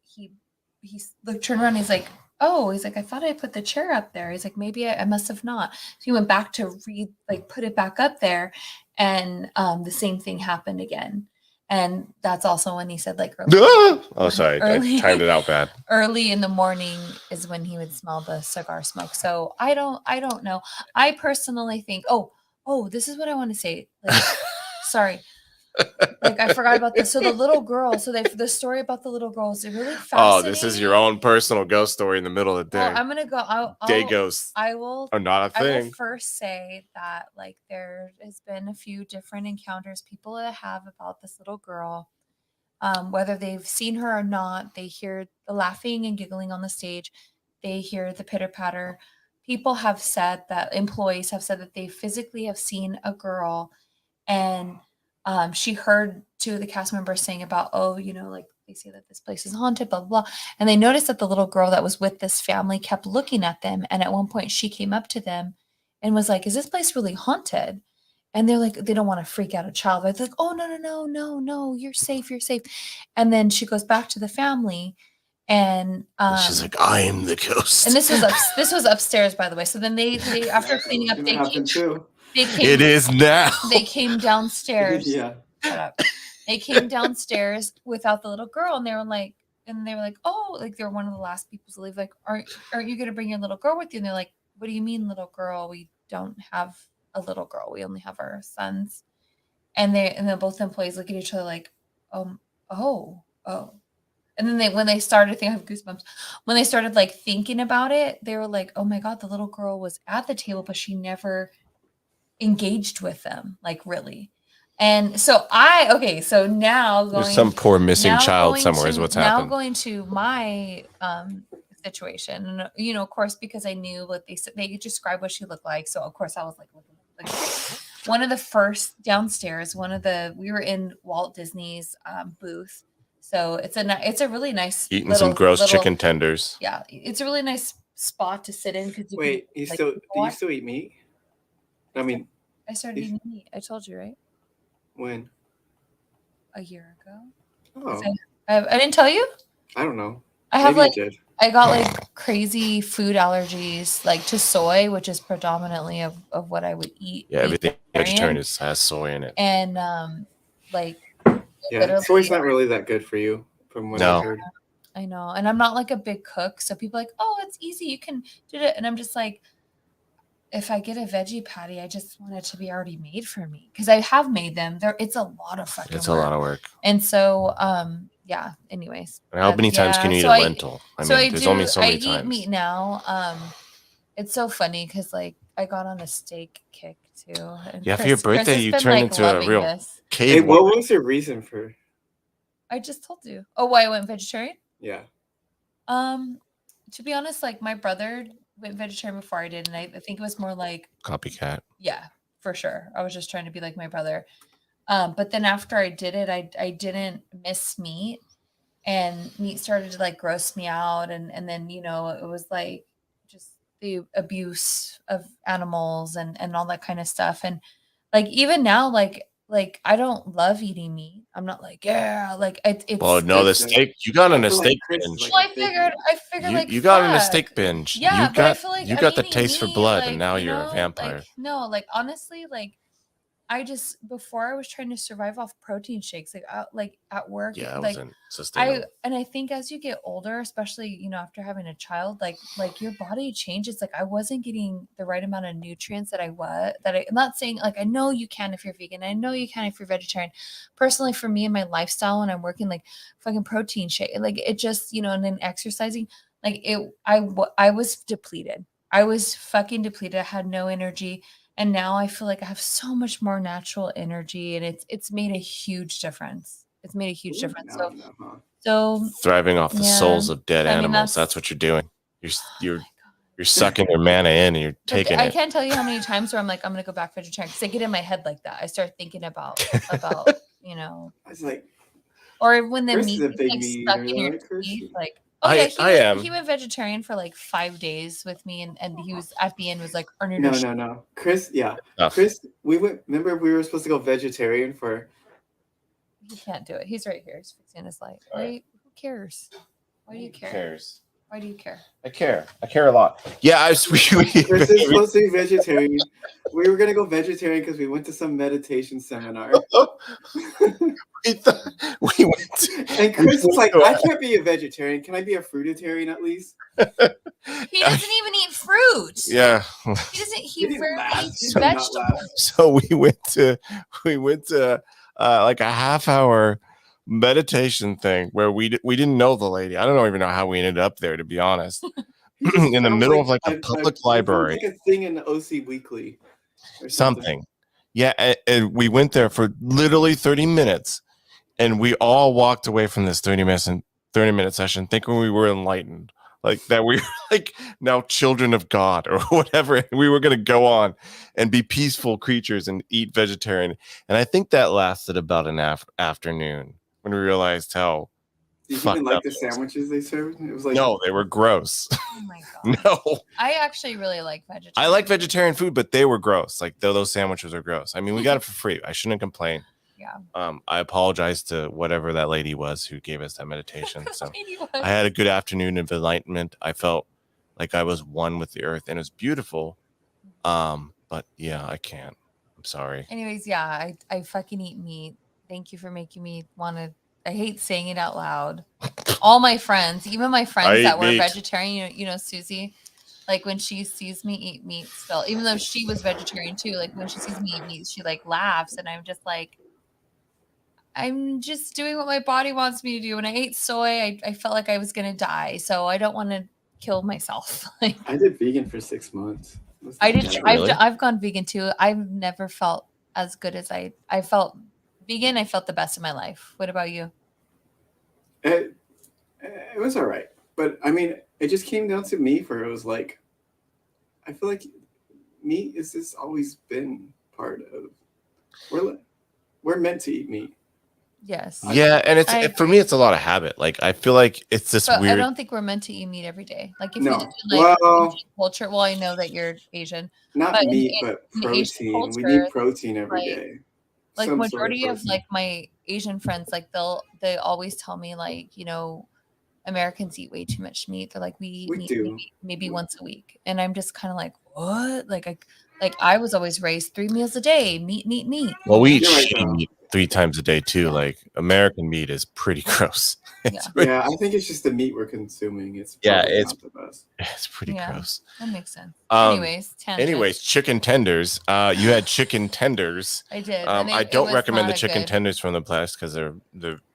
like turned around. He's like, I thought I put the chair up there. He's like, maybe I must have not. So he went back to put it back up there, and the same thing happened again. And that's also when he said like early. Oh, sorry, I timed it out bad. Early in the morning is when he would smell the cigar smoke. So I don't know. I personally think, this is what I want to say. Like, sorry. Like I forgot about this. So the little girl. So the story about the little girl is really fascinating. Oh, this is your own personal ghost story in the middle of the day. Well, I'm gonna go. Gay ghosts. I will. Are not a thing. I will first say that like there has been a few different encounters people have about this little girl. Whether they've seen her or not, they hear the laughing and giggling on the stage. They hear the pitter patter. People have said that employees have said that they physically have seen a girl, and she heard two of the cast members saying about, like they say that this place is haunted, blah, blah, blah. And they noticed that the little girl that was with this family kept looking at them. And at one point she came up to them and was like, is this place really haunted? And they're like, they don't want to freak out a child. They're like, oh, no, you're safe. And then she goes back to the family, and she's like, I am the ghost. And this was upstairs, by the way. So then they after cleaning up, it is now. They came downstairs. Yeah. Shut up. They came downstairs without the little girl, and they were like, oh, like they were one of the last people to leave. Like, aren't you gonna bring your little girl with you? And they're like, what do you mean, little girl? We don't have a little girl. We only have our sons. And then both employees look at each other like, oh. And And then when they started, I think I have goosebumps. When they started like thinking about it, they were like, "Oh my God, the little girl was at the table, but she never engaged with them, like really." And so so now There's some poor missing child somewhere is what's now happened. going to my situation, and of course, because I knew what they said, they described what she looked like. So of course I was like looking one of the first downstairs, we were in Walt Disney's booth. So it's a really nice Eating some gross chicken tenders. Yeah, it's a really nice spot to sit in because Wait, do you still eat meat? I mean, I started eating meat. I told you, right? when? A year ago. Oh, I didn't tell you. I don't know. I have Maybe you did. I got like crazy food allergies, like to soy, which is predominantly of what I would eat. Yeah, everything vegetarian has soy in it. And soy's not really that good for you, from what I heard. I know, and I'm not like a big cook, so people are like, oh, it's easy, you can do it, and I'm just like, if I get a veggie patty, I just want it to be already made for me because I have made them. It's a lot of fucking. It's a lot of work. And so, yeah. Anyways, and how many times can you eat a lentil? I mean, there's only so many times. I eat meat now. It's so funny because like I got on a steak kick too. And for your birthday, you turned into a real cave. Hey, what was your reason for? I just told you. Oh, why I went vegetarian? Yeah. To be honest, like my brother went vegetarian before I did, and I think it was more like copycat. Yeah, for sure. I was just trying to be like my brother. But then after I did it, I didn't miss meat, and meat started to like gross me out, and then it was like just the abuse of animals and all that kind of stuff, and like even now like I don't love eating meat. I'm not like it's. Well, no, the steak you got on a steak binge. Well, I figured you got on a steak binge. Yeah, you but I feel like you got the taste for blood, and now you're a vampire. Like, no, like honestly, like I just before I was trying to survive off protein shakes, like at work. Yeah, it like wasn't sustainable. I think as you get older, especially after having a child, like your body changes. Like I wasn't getting the right amount of nutrients that I'm not saying like I know you can if you're vegan. I know you can if you're vegetarian. Personally, for me and my lifestyle, when I'm working like fucking protein shake, like it just and then exercising, like I was depleted. I was fucking depleted. I had no energy. And now I feel like I have so much more natural energy, and it's made a huge difference. It's made a huge difference. So thriving off the souls of dead animals. That's what you're doing. You're sucking their mana in, and you're taking it. I can't tell you how many times where I'm like, I'm gonna go back vegetarian because I get in my head like that. I start thinking about I was like, or when the meat is like stuck in your teeth, like. He went vegetarian for like 5 days with me, and he was at the end was like, no, Chris, Chris, remember we were supposed to go vegetarian for. He can't do it. He's right here. He's fixing his light. Who cares? Why do you care? Who cares? Why do you care? I care. I care a lot. Yeah, Chris is supposed to be vegetarian. We were gonna go vegetarian because we went to some meditation seminar. we went to, and Chris was like, I can't be a vegetarian. Can I be a fruitarian at least? He doesn't even eat fruit. Yeah. He doesn't. He rarely eats vegetables. So we went to like a half-hour meditation thing where we didn't know the lady. I don't even know how we ended up there, to be honest. In the middle of like a public library. Like a thing in the OC Weekly. Or something. Yeah, and we went there for literally 30 minutes, and we all walked away from this 30-minute session thinking we were enlightened, like that we were like now children of God or whatever. And we were going to go on and be peaceful creatures and eat vegetarian. And I think that lasted about an afternoon when we realized how. Did you even like the sandwiches they served? It was like no, they were gross. Oh my god! No, I actually really like vegetarian. I like vegetarian food, but they were gross. Like those sandwiches are gross. I mean, we got it for free. I shouldn't complain. Yeah. I apologize to whatever that lady was who gave us that meditation. So I had a good afternoon of enlightenment. I felt like I was one with the earth, and it was beautiful. But yeah, I can't. I'm sorry. Anyways, yeah, I fucking eat meat. Thank you for making me want to. I hate saying it out loud. All my friends, even my friends that were vegetarian, Susie, like when she sees me eat meat still, even though she was vegetarian too, like when she sees me eat meat, she like laughs. And I'm just like, I'm just doing what my body wants me to do. When I ate soy, I felt like I was gonna die, so I don't want to kill myself. Like I did vegan for 6 months. It was I not did. bad. Really? I've gone vegan too. I've never felt as good as I felt vegan. I felt the best in my life. What about you? It was all right, but I mean, it just came down to meat. For it was like, I feel like meat is just always been part of. We're meant to eat meat. Yes. Yeah, and I for me, agree. it's a lot of habit. Like I feel like it's this But I weird. don't think we're meant to eat meat every day. Like if you look No, at like well, Asian culture, well, I know that you're Asian, not but meat, but in Asian protein. We culture, need protein every like day. like Some sort of majority of protein. like my Asian friends, like they always tell me like, you know, Americans eat way too much meat. They're like, we eat We meat do. maybe once a week. And I'm just kind of like, what? Like I was always raised 3 meals a day, meat, meat, meat. Well, we eat You're right, shitty though. meat 3 times a day too. Yeah. Like American meat is pretty gross. It's Yeah. pretty, Yeah, I think it's just the meat we're consuming. It's Yeah, probably it's- not the best. it's pretty Yeah. gross. That makes sense. Um, Tangent. Anyways, chicken tenders. You had chicken tenders. I did. I don't recommend the chicken tenders from the place because they're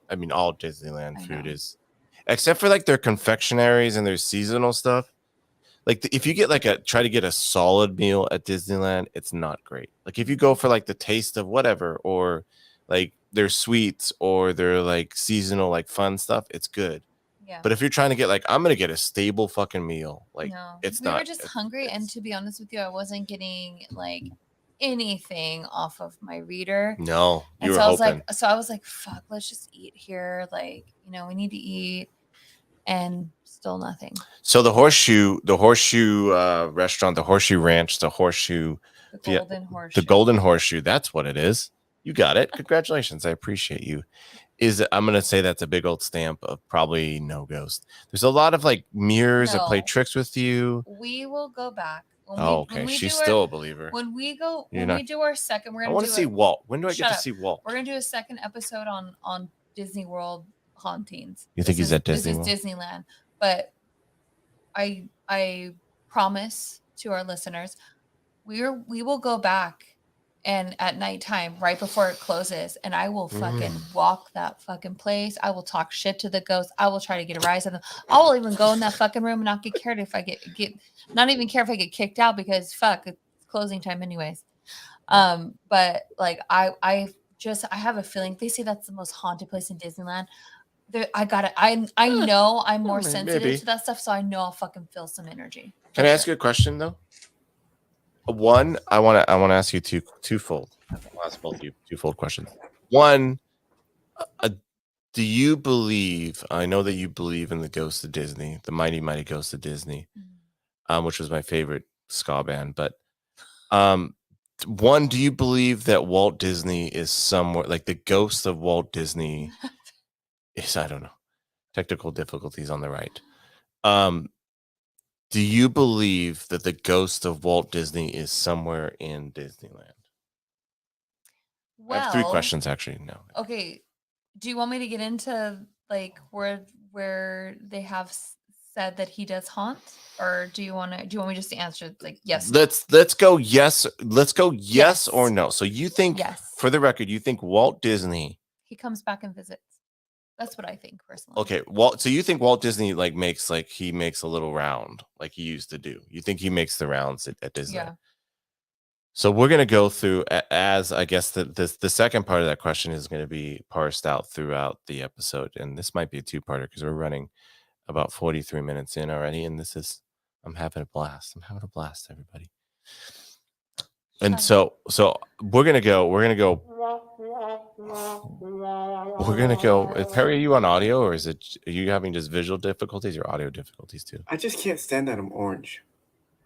I mean, all Disneyland I food know. is, except for like their confectionaries and their seasonal stuff. Like if you get try to get a solid meal at Disneyland, it's not great. Like if you go for like the taste of whatever, or like their sweets or their like seasonal like fun stuff, it's good. Yeah. But if you're trying to get like, I'm gonna get a stable fucking meal, like No, it's we not. were just hungry, and to be honest with you, I wasn't getting like anything off of my reader. No, you And were so hoping. I was like, fuck, let's just eat here. Like, you know, we need to eat, and still nothing. So the horseshoe restaurant, the Horseshoe Ranch, the Horseshoe, The golden horseshoe. the Golden Horseshoe. That's what it is. You got it. Congratulations. I appreciate you. I'm gonna say that's a big old stamp of probably no ghost. There's a lot of like mirrors that play No. tricks with you. We will go back. Okay, she's still a believer. When we do our second, we're I gonna want to see Walt. When do I get Shut to up. see Walt? We're gonna do a second episode on Disney World hauntings. You think he's at This Disney is World? Disneyland, but I promise to our listeners, we will go back and at nighttime, right before it closes, and I will fucking walk that fucking place. I will talk shit to the ghosts. I will try to get a rise on them. I will even go in that fucking room and not get cared if I get not even care if I get kicked out, because fuck, it's closing time anyways. But like I have a feeling, they say that's the most haunted place in Disneyland. I know I'm more sensitive maybe. to that stuff, so I know I'll fucking feel some energy. Can I ask you a question though? One, I want to ask you twofold. I'll ask both of you twofold questions. One, do you believe? I know that you believe in the Ghost of Disney, the Mighty Mighty Ghost of Disney, which was my favorite ska band. But one, do you believe that Walt Disney is somewhere, like the ghost of Walt Disney is? I don't know. Technical difficulties on the right. Do you believe that the ghost of Walt Disney is somewhere in Disneyland? Well, I have 3 questions actually. No. Okay. Do you want me to get into like where they have said that he does haunt, or do you want me just to answer like yes? Let's go yes. Let's go yes or Yes. no. So you think, Yes. for the record, you think Walt Disney? He comes back and visits. That's what I think personally. Okay, so you think Walt Disney makes a little round like he used to do? You think he makes the rounds at Disney? Yeah. So we're gonna go through, as I guess the second part of that question is going to be parsed out throughout the episode, and this might be a 2-parter because we're running about 43 minutes in already, and I'm having a blast. I'm having a blast, everybody. And so we're gonna go. Perry, are you on audio, or are you having just visual difficulties or audio difficulties too? I just can't stand that I'm orange.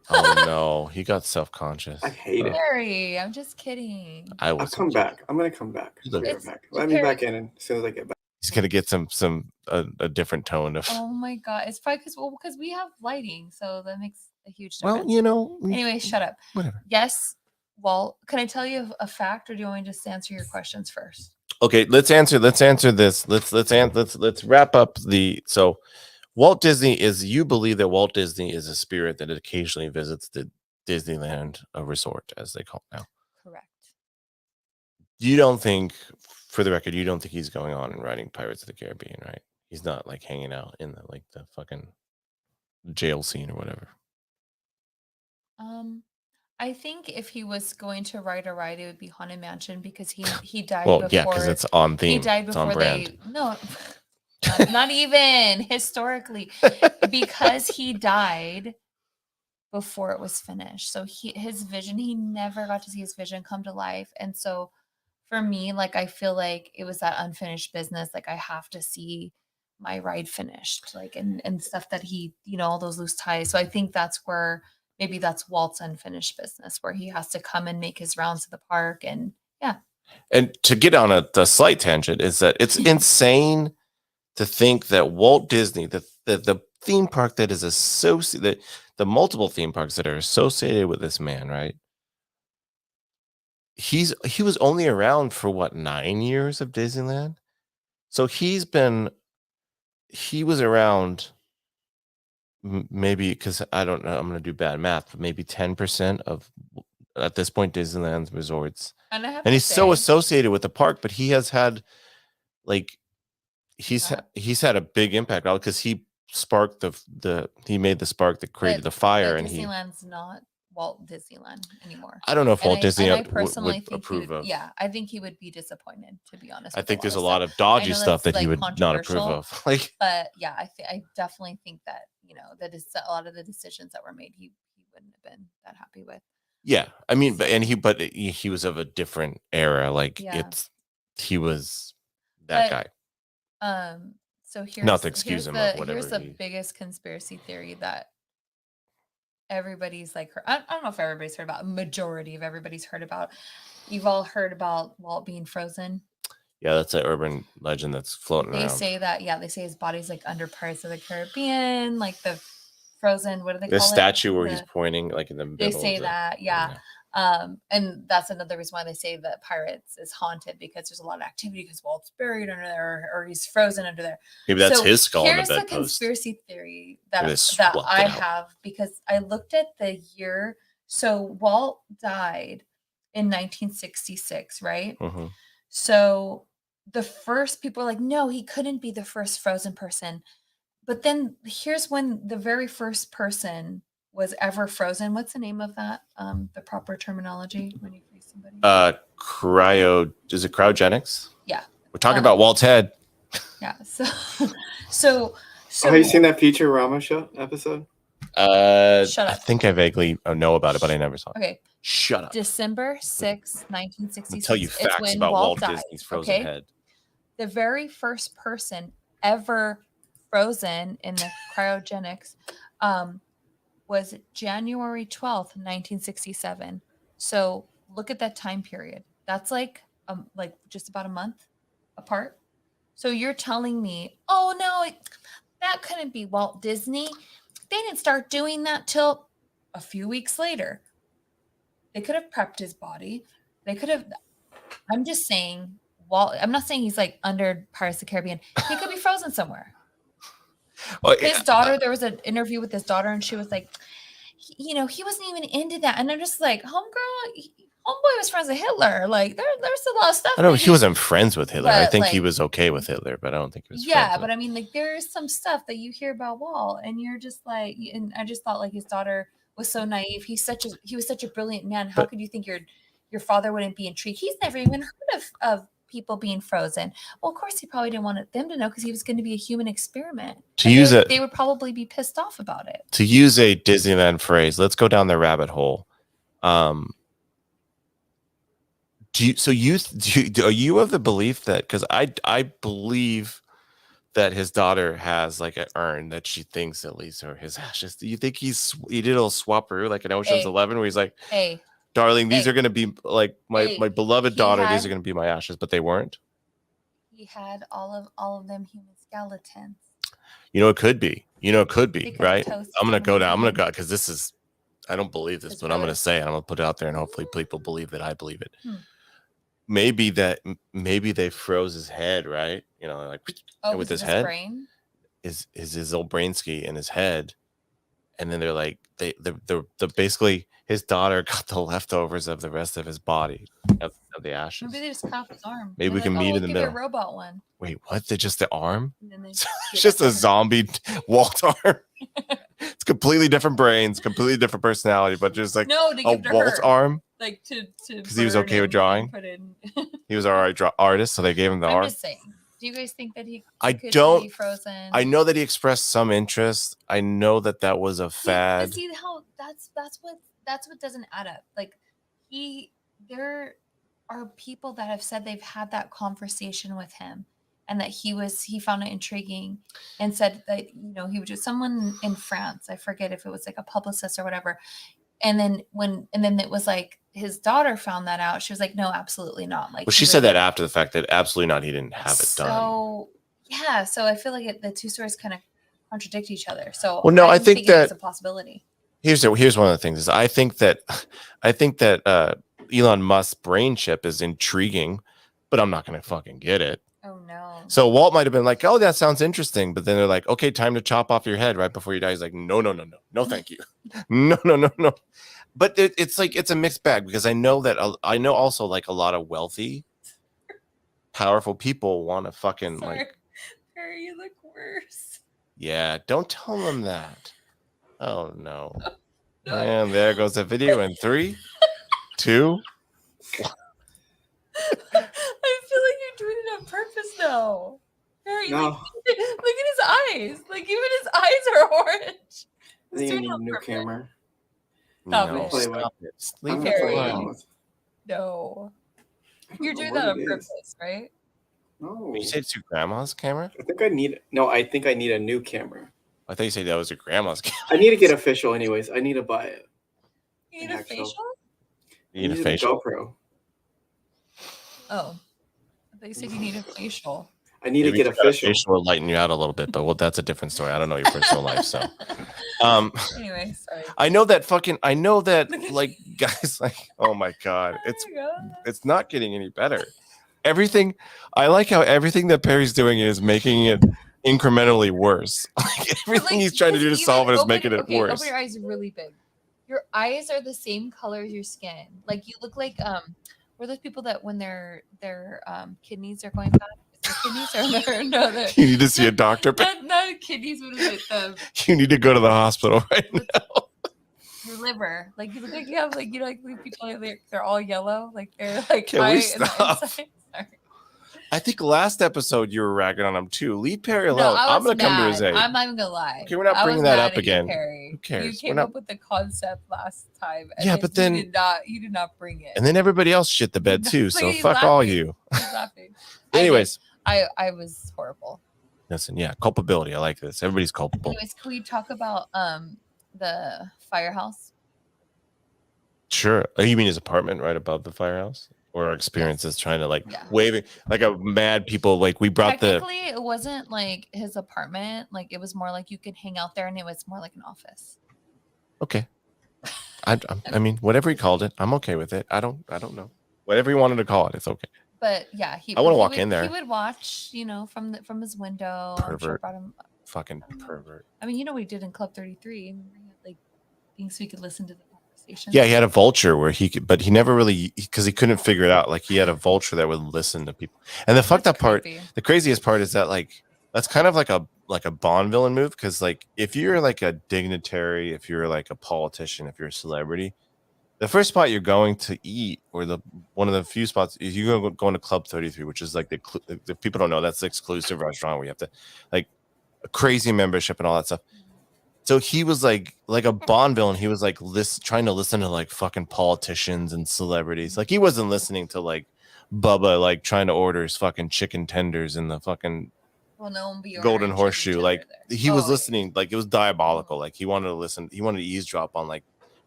Oh no, he got self-conscious. I hate it. Harry, I'm just kidding. I'll come back. I'm gonna come back. I'll be right back. Let me back in as soon as I get back. He's gonna get a different tone of. Oh my god, it's probably because we have lighting, so that makes a huge difference. Well, Anyway, shut up. Whatever. Yes. Well, can I tell you a fact, or do you want me to just answer your questions first? Okay, let's answer this. Let's wrap up so Walt Disney you believe that Walt Disney is a spirit that occasionally visits the Disneyland resort, as they call it now. Correct. You don't think for the record, you don't think he's going on and writing Pirates of the Caribbean, right? He's not like hanging out in the fucking jail scene or whatever. I think if he was going to write a ride, it would be Haunted Mansion because he died Well, before. yeah, because it's on theme. He died it's on before brand. not even historically, because he died before it was finished. So his vision, he never got to see his vision come to life. And so for me, like, I feel like it was that unfinished business. Like, I have to see my ride finished, like, and stuff that he, all those loose ties. So I think maybe that's Walt's unfinished business, where he has to come and make his rounds to the park. And yeah. And to get on a slight tangent is that it's insane to think that Walt Disney, the theme park that is associated, the multiple theme parks that are associated with this man, right? He was only around for what, 9 years of Disneyland? So he was around maybe, because I don't know, I'm going to do bad math, but maybe 10% of, at this point, Disneyland's resorts. And he's so associated with the park, but he has had like, he's had a big impact because he sparked he made the spark that created the fire. And Disneyland's not Walt Disneyland anymore. I don't know if Walt Disney would think approve of. Yeah, I think he would be disappointed, to be honest. I think there's a lot of dodgy stuff that he would not approve of. But yeah, I definitely think that that is a lot of the decisions that were made. He wouldn't have been that happy with. Yeah, I mean, but he was of a different era. He was that guy. So here's not to excuse him of whatever. Here's the biggest conspiracy theory that everybody's like, I don't know if everybody's heard about. Majority of everybody's heard about. You've all heard about Walt being frozen. Yeah, that's an urban legend that's floating around. They say that. Yeah, they say his body's like under Pirates of the Caribbean, like the frozen. What do they call it? The statue where he's pointing, like in the middle. They say that. Yeah. And that's another reason why they say that Pirates is haunted, because there's a lot of activity because Walt's buried under there, or he's frozen under there. Maybe that's his skull on the bedpost. Here's the conspiracy theory that I have, because I looked at the year. So Walt died in 1966, right? Mm-hmm. So the first people are like, no, he couldn't be the first frozen person. But then here's when the very first person was ever frozen. What's the name of that? The proper terminology when you freeze somebody? Is it cryogenics? Yeah. We're talking about Walt's head. Yeah. So have you seen that Futurama show episode? Shut up. I think I vaguely know about it, but I never saw it. Okay. Shut up. December 6th, 1966. I'll tell you facts about Walt Disney's frozen head. The very first person ever frozen in the cryogenics was January 12th, 1967. So look at that time period. That's like just about a month apart. So you're telling me, oh no, that couldn't be Walt Disney. They didn't start doing that till a few weeks later. They could have prepped his body. They could have. I'm just saying, Walt. I'm not saying he's like under Pirates of the Caribbean. He could be frozen somewhere. Well, his daughter. There was an interview with his daughter, and she was like, he wasn't even into that. And I'm just like, homeboy was friends with Hitler. Like there's a lot of stuff. I know he wasn't friends with Hitler. I think he was okay with Hitler, but I don't think he was. Yeah, but I mean, like there is some stuff that you hear about Walt, and you're just like, and I just thought like his daughter was so naive. He was such a brilliant man. How could you think your father wouldn't be intrigued? He's never even heard of people being frozen. Well, of course he probably didn't want them to know, because he was going to be a human experiment. They would probably be pissed off about it. To use a Disneyland phrase, let's go down the rabbit hole. Are you of the belief that, because I believe that his daughter has like an urn that she thinks at least are his ashes. Do you think he did a little swapperoo like in Ocean's 11 where he's like, hey, darling, these are going to be like my beloved daughter. These are going to be my ashes, but they weren't. He had all of them human skeletons. It could be. Right? I'm going to go down. Because this is, I don't believe this, but I'm going to say it. I'm going to put it out there, and hopefully people believe that I believe it. Maybe they froze his head, right? With his head, brain? is his old brain ski in his head, and then they're like they're basically his daughter got the leftovers of the rest of his body of the ashes. Maybe they just cut off his arm. Maybe They're we like, can oh, meet we'll in the give you middle. a robot one. Wait, what? They're just the arm? And then they It's give just that a to her. zombie Walt arm. It's completely different brains, completely different personality, but just like No, to a give to Walt her. arm. Like to 'Cause he was burn okay with and drawing? put in. He was alright artist, so they gave him the I'm arm. just saying. Do you guys think that he I could don't- be frozen? I know that he expressed some interest. I know that was a See, but fad. see how that's what doesn't add up. Like there are people that have said they've had that conversation with him and that he found it intriguing and said that he was just someone in France. I forget if it was like a publicist or whatever. And then it was like his daughter found that out. She was like, no, absolutely not. Like Well, she he said that really- after the fact that absolutely not. He didn't have it done. So yeah, so I feel like the two stories kind of contradict each other. So Well, no, I I'm think thinking it's that- a possibility. Here's one of the things is I think that Elon Musk's brain chip is intriguing, but I'm not gonna fucking get it. Oh no. So Walt might have been like, "Oh, that sounds interesting," but then they're like, "Okay, time to chop off your head right before you die." He's like, "No, thank you, no." But it's like it's a mixed bag because I know also like a lot of wealthy, powerful people want to fucking Sorry. like, Perry, you look worse. yeah. Don't tell them that. Oh no. And there goes the video in 3, 2. I feel like you're doing it on purpose though. Perry, No. look at his eyes. Like even his eyes are orange. I He's think I doing need it a on new purpose. camera. Stop No, it. stop it. Leave I'm it gonna play Perry. alone. with- No. I don't You're know doing what that on it is. purpose, right? No. You said it's your grandma's camera? I think I need a new camera. I thought you said that was your grandma's camera. I need to get official anyways. I need to buy it. You need An a actual- facial? You need a I facial. GoPro. Oh. I thought you said you need a facial. I need Maybe to get if you got a official. facial will lighten you out a little bit, but well, that's a different story. I don't know your personal life, so Anyway, sorry. I know that like guys like oh my god, it's not getting any better. Everything I like how everything that Perry's doing is making it incrementally worse. Like everything he's trying to do to solve it is making it worse. Open your eyes really big. Your eyes are the same color as your skin. Like you look like were those people that when their kidneys are going bad? Is their kidneys or their You need to see a doctor, but not kidneys, what is it? you need to go to the hospital right now. Your liver. Like you look like you have like like people they're all yellow. Like they're like Can we eye in the stop? inside. Sorry. I think last episode you were ragging on him too. Leave Perry No, alone. I I'm was gonna come to his mad. aid. I'm not even gonna lie. Okay, we're not I bringing was that mad up at you, again. Perry. Who cares? You We're came not- up with the concept last time. And Yeah, then but then- you did not bring it. And then everybody else shit the bed too. Look So at you fuck all laughing. you. He's laughing. Anyways, I was horrible. listen, yeah, culpability. I like this. Everybody's culpable. Anyways, can we talk about the firehouse? Sure. Oh, you mean his apartment right above the firehouse? Or our experiences trying to like Yeah. waving like a mad people like we brought the Technically, it wasn't like his apartment. Like it was more like you could hang out there, and it was more like an office. okay. I mean, whatever he called it, I'm okay with it. I don't know. Whatever he wanted to call it, it's okay. But yeah, I wanna he walk would- in there. He would watch, from his window. I'm sure it Pervert. brought him. Fucking pervert. I mean, what he did in Club 33. Remember, he had, like things so he could listen to the conversation. Yeah, he had a vulture where he could, but he never really because he couldn't figure it out. Like he had a vulture that would listen to people. And the fucked up part, the craziest part is that like that's kind of like a Bond villain move because like if you're like a dignitary, if you're like a politician, if you're a celebrity, the first spot you're going to eat or one of the few spots is you're going to Club 33, which is like the people don't know that's the exclusive restaurant where you have to like a crazy membership and all that stuff. So he was like a Bond villain. He was like trying to listen to like fucking politicians and celebrities. Like he wasn't listening to like Bubba like trying to order his fucking chicken tenders in the fucking Golden Horseshoe. Like he was listening. Like it was diabolical. Like he wanted to listen. He wanted to eavesdrop on like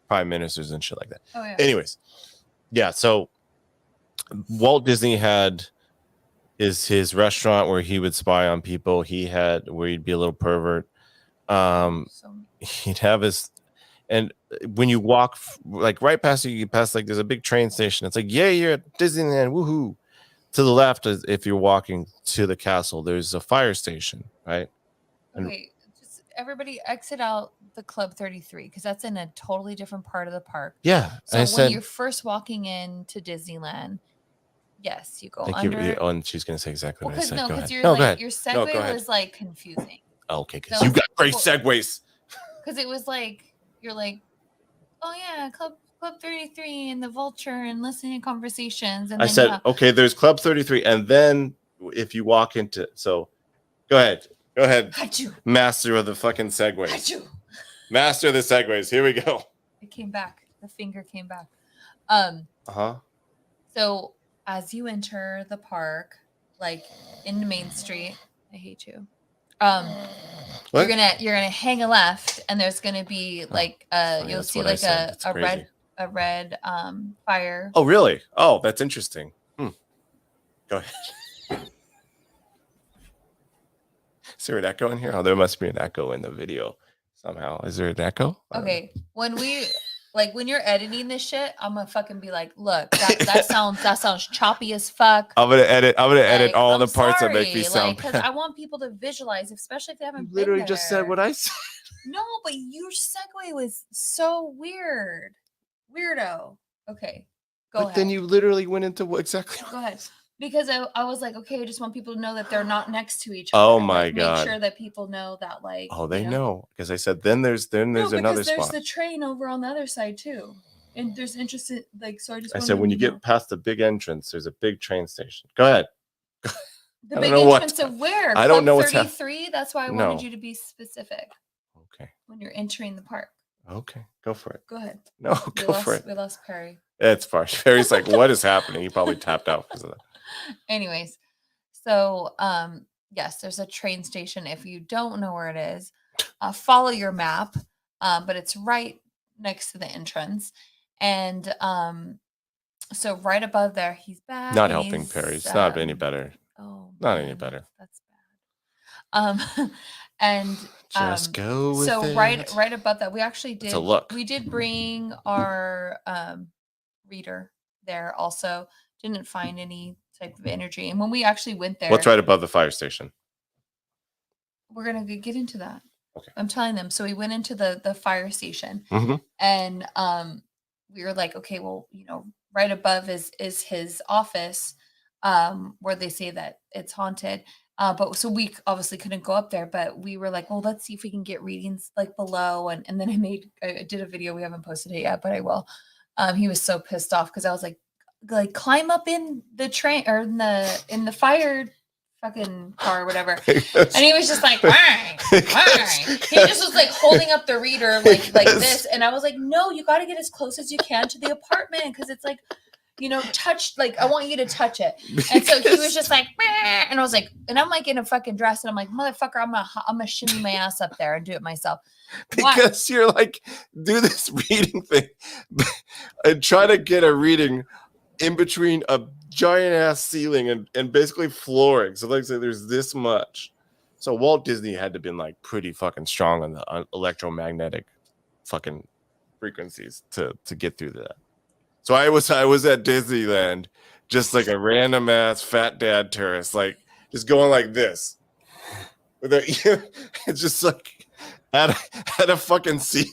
prime ministers and shit like that. Oh yeah. Anyways, yeah. So Walt Disney had his restaurant where he would spy on people. He had where he'd be a little pervert. He'd have his, and when you walk like right past you pass like there's a big train station. It's like yeah, you're at Disneyland, woohoo. To the left, if you're walking to the castle, there's a fire station, right? And wait, everybody exit out the Club 33 because that's in a totally different part of the park. Yeah. So I when said, you're first walking into Disneyland, yes, you go thank under. you. Oh, and she's going to say exactly what I Because said. no, Go because ahead. you're No, like go ahead. your No, segue go ahead. was like confusing. Oh, okay, because So you got great for- segues. Because it was like you're like, oh yeah, Club 33 and the Vulture and listening to conversations. And I then said, okay, there's Club 33. And then if you walk into, so go ahead. Go ahead. Achoo. Master of the fucking segues. Achoo. Master of the segues. Here we go. It came back. The finger came back. Uh-huh. So as you enter the park, like into Main Street, I hate you. What? You're gonna hang a left, and there's gonna be like funny, you'll that's see what I like said. a It's crazy. red fire. Oh, really? Oh, that's interesting. Go ahead. Is there an echo in here? Oh, there must be an echo in the video somehow. Is there an echo? Okay, when you're editing this shit, I'm gonna fucking be like, look, that sounds choppy as fuck. I'm gonna edit Like, all I'm the parts that make me sorry, sound because bad. I want people to visualize, especially if they haven't You been literally just said there. what I said. No, but your segue was so weirdo. Okay, go But ahead. then you literally went into what exactly? Go ahead. Because I was like, okay, I just want people to know that they're not next to each Oh other. my like, God. Make sure that people know that, like. Oh, they you know because I said then there's No, another because there's spot. the train over on the other side too, and there's interested like. So I just. I wanted said when to you know. get past the big entrance, there's a big train station. Go ahead. The I don't big know what- entrance of where? I don't know Club what's hap- 33. That's why I No. wanted you to be specific Okay. when you're entering the park. Okay. Go for it. Go ahead. No, go for it. We lost Perry. It's far. Perry's like, what is happening? He probably tapped out because of that. Anyways, so yes, there's a train station. If you don't know where it is, follow your map. But it's right next to the entrance, and so right above there, he's back. Not and helping he's, Perry. It's not any better. Oh, Not any man, better. That's bad. And Just go with so it. right above that, we actually It's did. a look. We did bring our reader there. Also, didn't find any type of energy. And when we actually went there, What's right above the fire station? we're gonna get into that. Okay. I'm telling them. So we went into the fire station, Mhm. and we were like, okay, well, right above is his office, where they say that it's haunted. But so we obviously couldn't go up there, but we were like, well, let's see if we can get readings like below. And then I did a video. We haven't posted it yet, but I will. He was so pissed off because I was like climb up in the train or in the fire fucking car or whatever. And he was just like, why? He just was like holding up the reader like this. And I was like, no, you got to get as close as you can to the apartment because it's like, touch, like, I want you to touch it. And so he was just like, meh. And I was like, and I'm like in a fucking dress and I'm like, motherfucker, I'm gonna shimmy my ass up there and do it myself. Because you're like, do this reading thing and try to get a reading in between a giant ass ceiling and basically flooring. So like I said, there's this much. So Walt Disney had to been like pretty fucking strong on the electromagnetic fucking frequencies to get through that. So I was at Disneyland, just like a random ass fat dad tourist, like just going like this. It's just like at a fucking ceiling.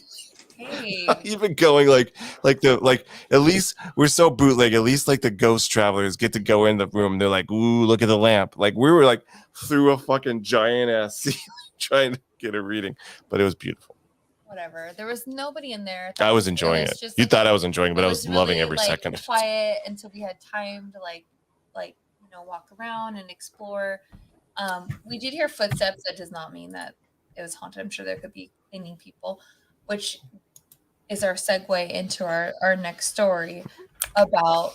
Hey. Not even going like at least we're so bootleg. At least like the ghost travelers get to go in the room. They're like, ooh, look at the lamp. Like we were like through a fucking giant ass ceiling trying to get a reading, but it was beautiful. Whatever. There was nobody in there. I was enjoying it. Just You like thought I was enjoying it, but I was loving really, every second. Quiet until we had time to like walk around and explore. We did hear footsteps. That does not mean that it was haunted. I'm sure there could be cleaning people, which is our segue into our next story about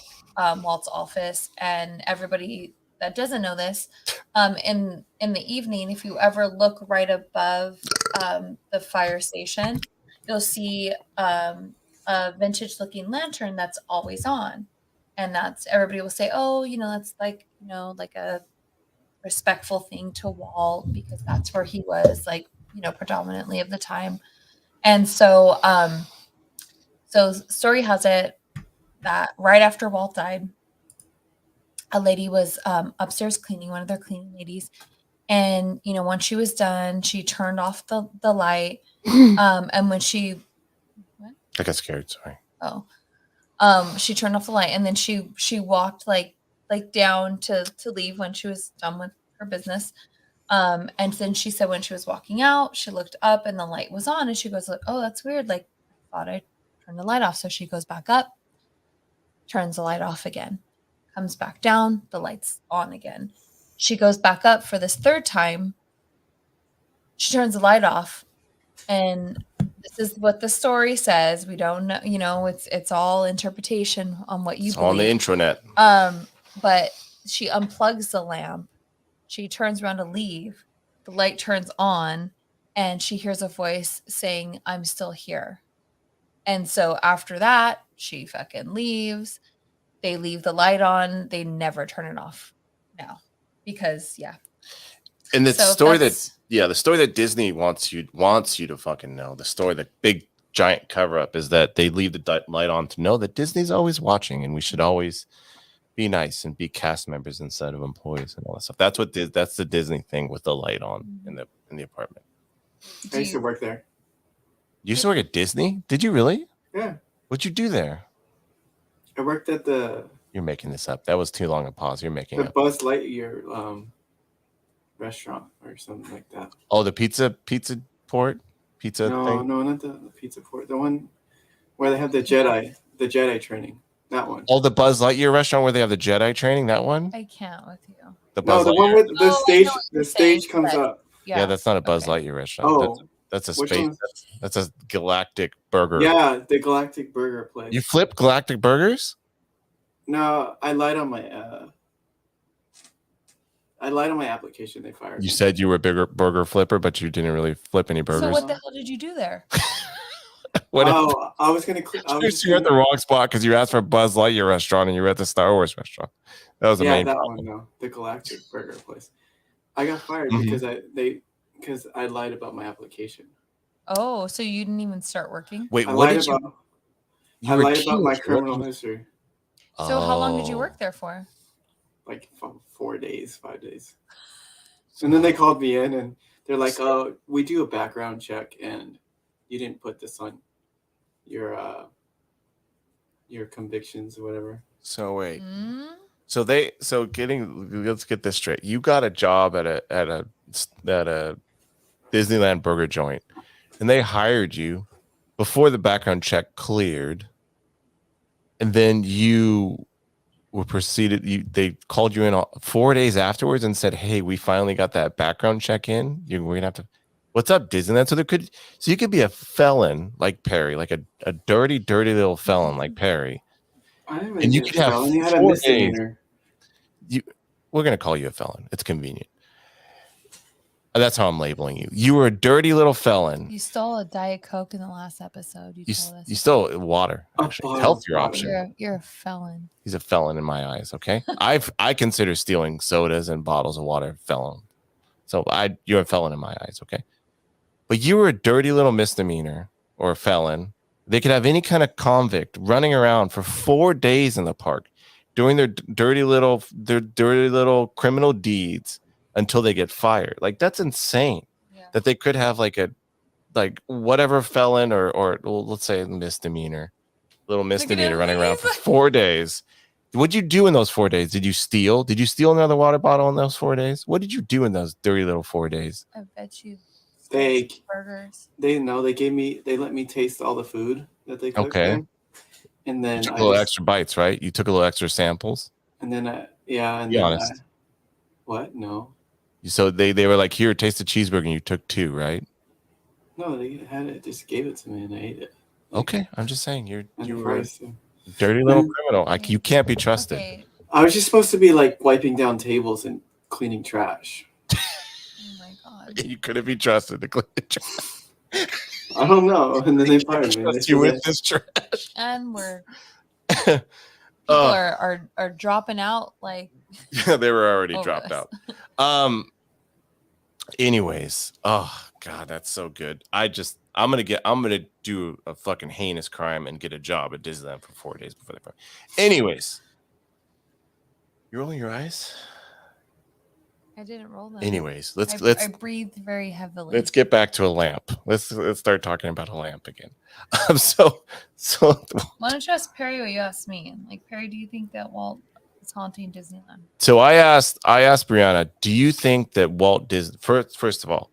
Walt's office. And everybody that doesn't know this, in the evening, if you ever look right above the fire station, you'll see a vintage looking lantern that's always on. And that's, everybody will say, oh, that's like, like a respectful thing to Walt because that's where he was, like, predominantly of the time. And so so story has it that right after Walt died, a lady was upstairs cleaning, one of their cleaning ladies, And, you know, once she was done, she turned off the light. And when she, I got scared. Sorry. she turned off the light, and then she walked like down to leave when she was done with her business. And then she said when she was walking out, she looked up and the light was on, and she goes, like, oh, that's weird. Like, I thought I turned the light off. So she goes back up, turns the light off again, comes back down, the light's on again. She goes back up for this third time. She turns the light off, and this is what the story says. We don't know, you know, it's all interpretation on what you It's all on the believe. intranet. But she unplugs the lamp. She turns around to leave. The light turns on, and she hears a voice saying, I'm still here. And so after that, she fucking leaves. They leave the light on. They never turn it off now. Because, yeah. And the So story that's- the story that Disney wants you to fucking know, the story, the big giant cover up is that they leave the light on to know that Disney's always watching, and we should always be nice and be cast members instead of employees and all that stuff. That's what that's the Disney thing with the light on in the apartment. I used to work there. You used to work at Disney? Did you really? Yeah. What'd you do there? I worked at the You're making this up. That was too long a pause. You're making up. Buzz Lightyear restaurant or something like that. Oh, the pizza port? Pizza No, thing? no, not the pizza port. The one where they have the Jedi training. That one. Oh, the Buzz Lightyear restaurant where they have the Jedi training? That one? I can't with you. The No, Buzz the one Lightyear. with the Oh, I stage. know what The you're stage saying, comes but- up. Yeah, that's not a Buzz Okay. Lightyear restaurant. Oh, That's a which space. one? That's a galactic burger. Yeah, the Galactic Burger place. You flip galactic burgers? No, I lied on my application. They fired You me. said you were a bigger burger flipper, but you didn't really flip any burgers. So what the hell did you do there? What if- Oh, I was gonna. I was you're at the wrong spot because you asked for a Buzz Lightyear restaurant and you were at the Star Wars restaurant. That was the yeah, main that problem. one. No, the Galactic Burger place. I got fired Mhm. because I lied about my application. Oh, so you didn't even start working? Wait, I what lied did you? about. You I were lied about my Jewish. What criminal did you- history. So how long did you Oh. work there for? Like 4 days, 5 days. And then they called me in and they're like, "Oh, we do a background check and you didn't put this on your convictions or whatever." So wait. Mm? Let's get this straight. You got a job at a Disneyland burger joint, and they hired you before the background check cleared, and then you were they called you in 4 days afterwards and said, "Hey, we finally got that background check in. We're gonna have to." What's up, Disneyland? So you could be a felon like Perry, like a dirty little felon like Perry. I didn't And you get a could have felony. I had a 4 misdemeanor. We're gonna call you a felon. It's convenient. That's how I'm labeling you. You were a dirty little felon. You stole a Diet Coke in the last episode. You told us. You stole water. A Actually, bottle healthier of water. option. You're a felon. He's a felon in my eyes. Okay, I consider stealing sodas and bottles of water felon. So you're a felon in my eyes. Okay, but you were a dirty little misdemeanor or a felon. They could have any kind of convict running around for 4 days in the park, doing their dirty little criminal deeds until they get fired. Like, that's insane. Yeah. That they could have like whatever felon or well, let's say misdemeanor, little misdemeanor him, running around he's for like- 4 days. What'd you do in those 4 days? Did you steal? Did you steal another water bottle in those 4 days? What did you do in those dirty little 4 days? I bet you. They- stole burgers. They let me taste all the food that they cooked. Okay. in. And then You took I a little just- extra bites, right? You took a little extra samples. And then and Be then honest. what? No. So they were like, here, taste the cheeseburger, and you took 2, right? No, they had it, just gave it to me and I ate it. Okay, I'm just saying And you the were a fries, too. dirty little criminal. You can't be trusted. Okay. I was just supposed to be like wiping down tables and cleaning trash. Oh my god. You couldn't be trusted to clean the trash. I don't know. And then they fired me. They Trust you said with this trash. And we're Oh. people are dropping out like Yeah, they were already over dropped us. out. Anyways, oh god, that's so good. I'm gonna do a fucking heinous crime and get a job at Disneyland for 4 days before they fire. Anyways, you rolling your eyes? I didn't roll them. Anyways, I breathed very heavily. let's get back to a lamp. Let's start talking about a lamp again. So Why don't you ask Perry what you asked me? Like, Perry, do you think that Walt is haunting Disneyland? So I asked Brianna, do you think that Walt Disney first of all,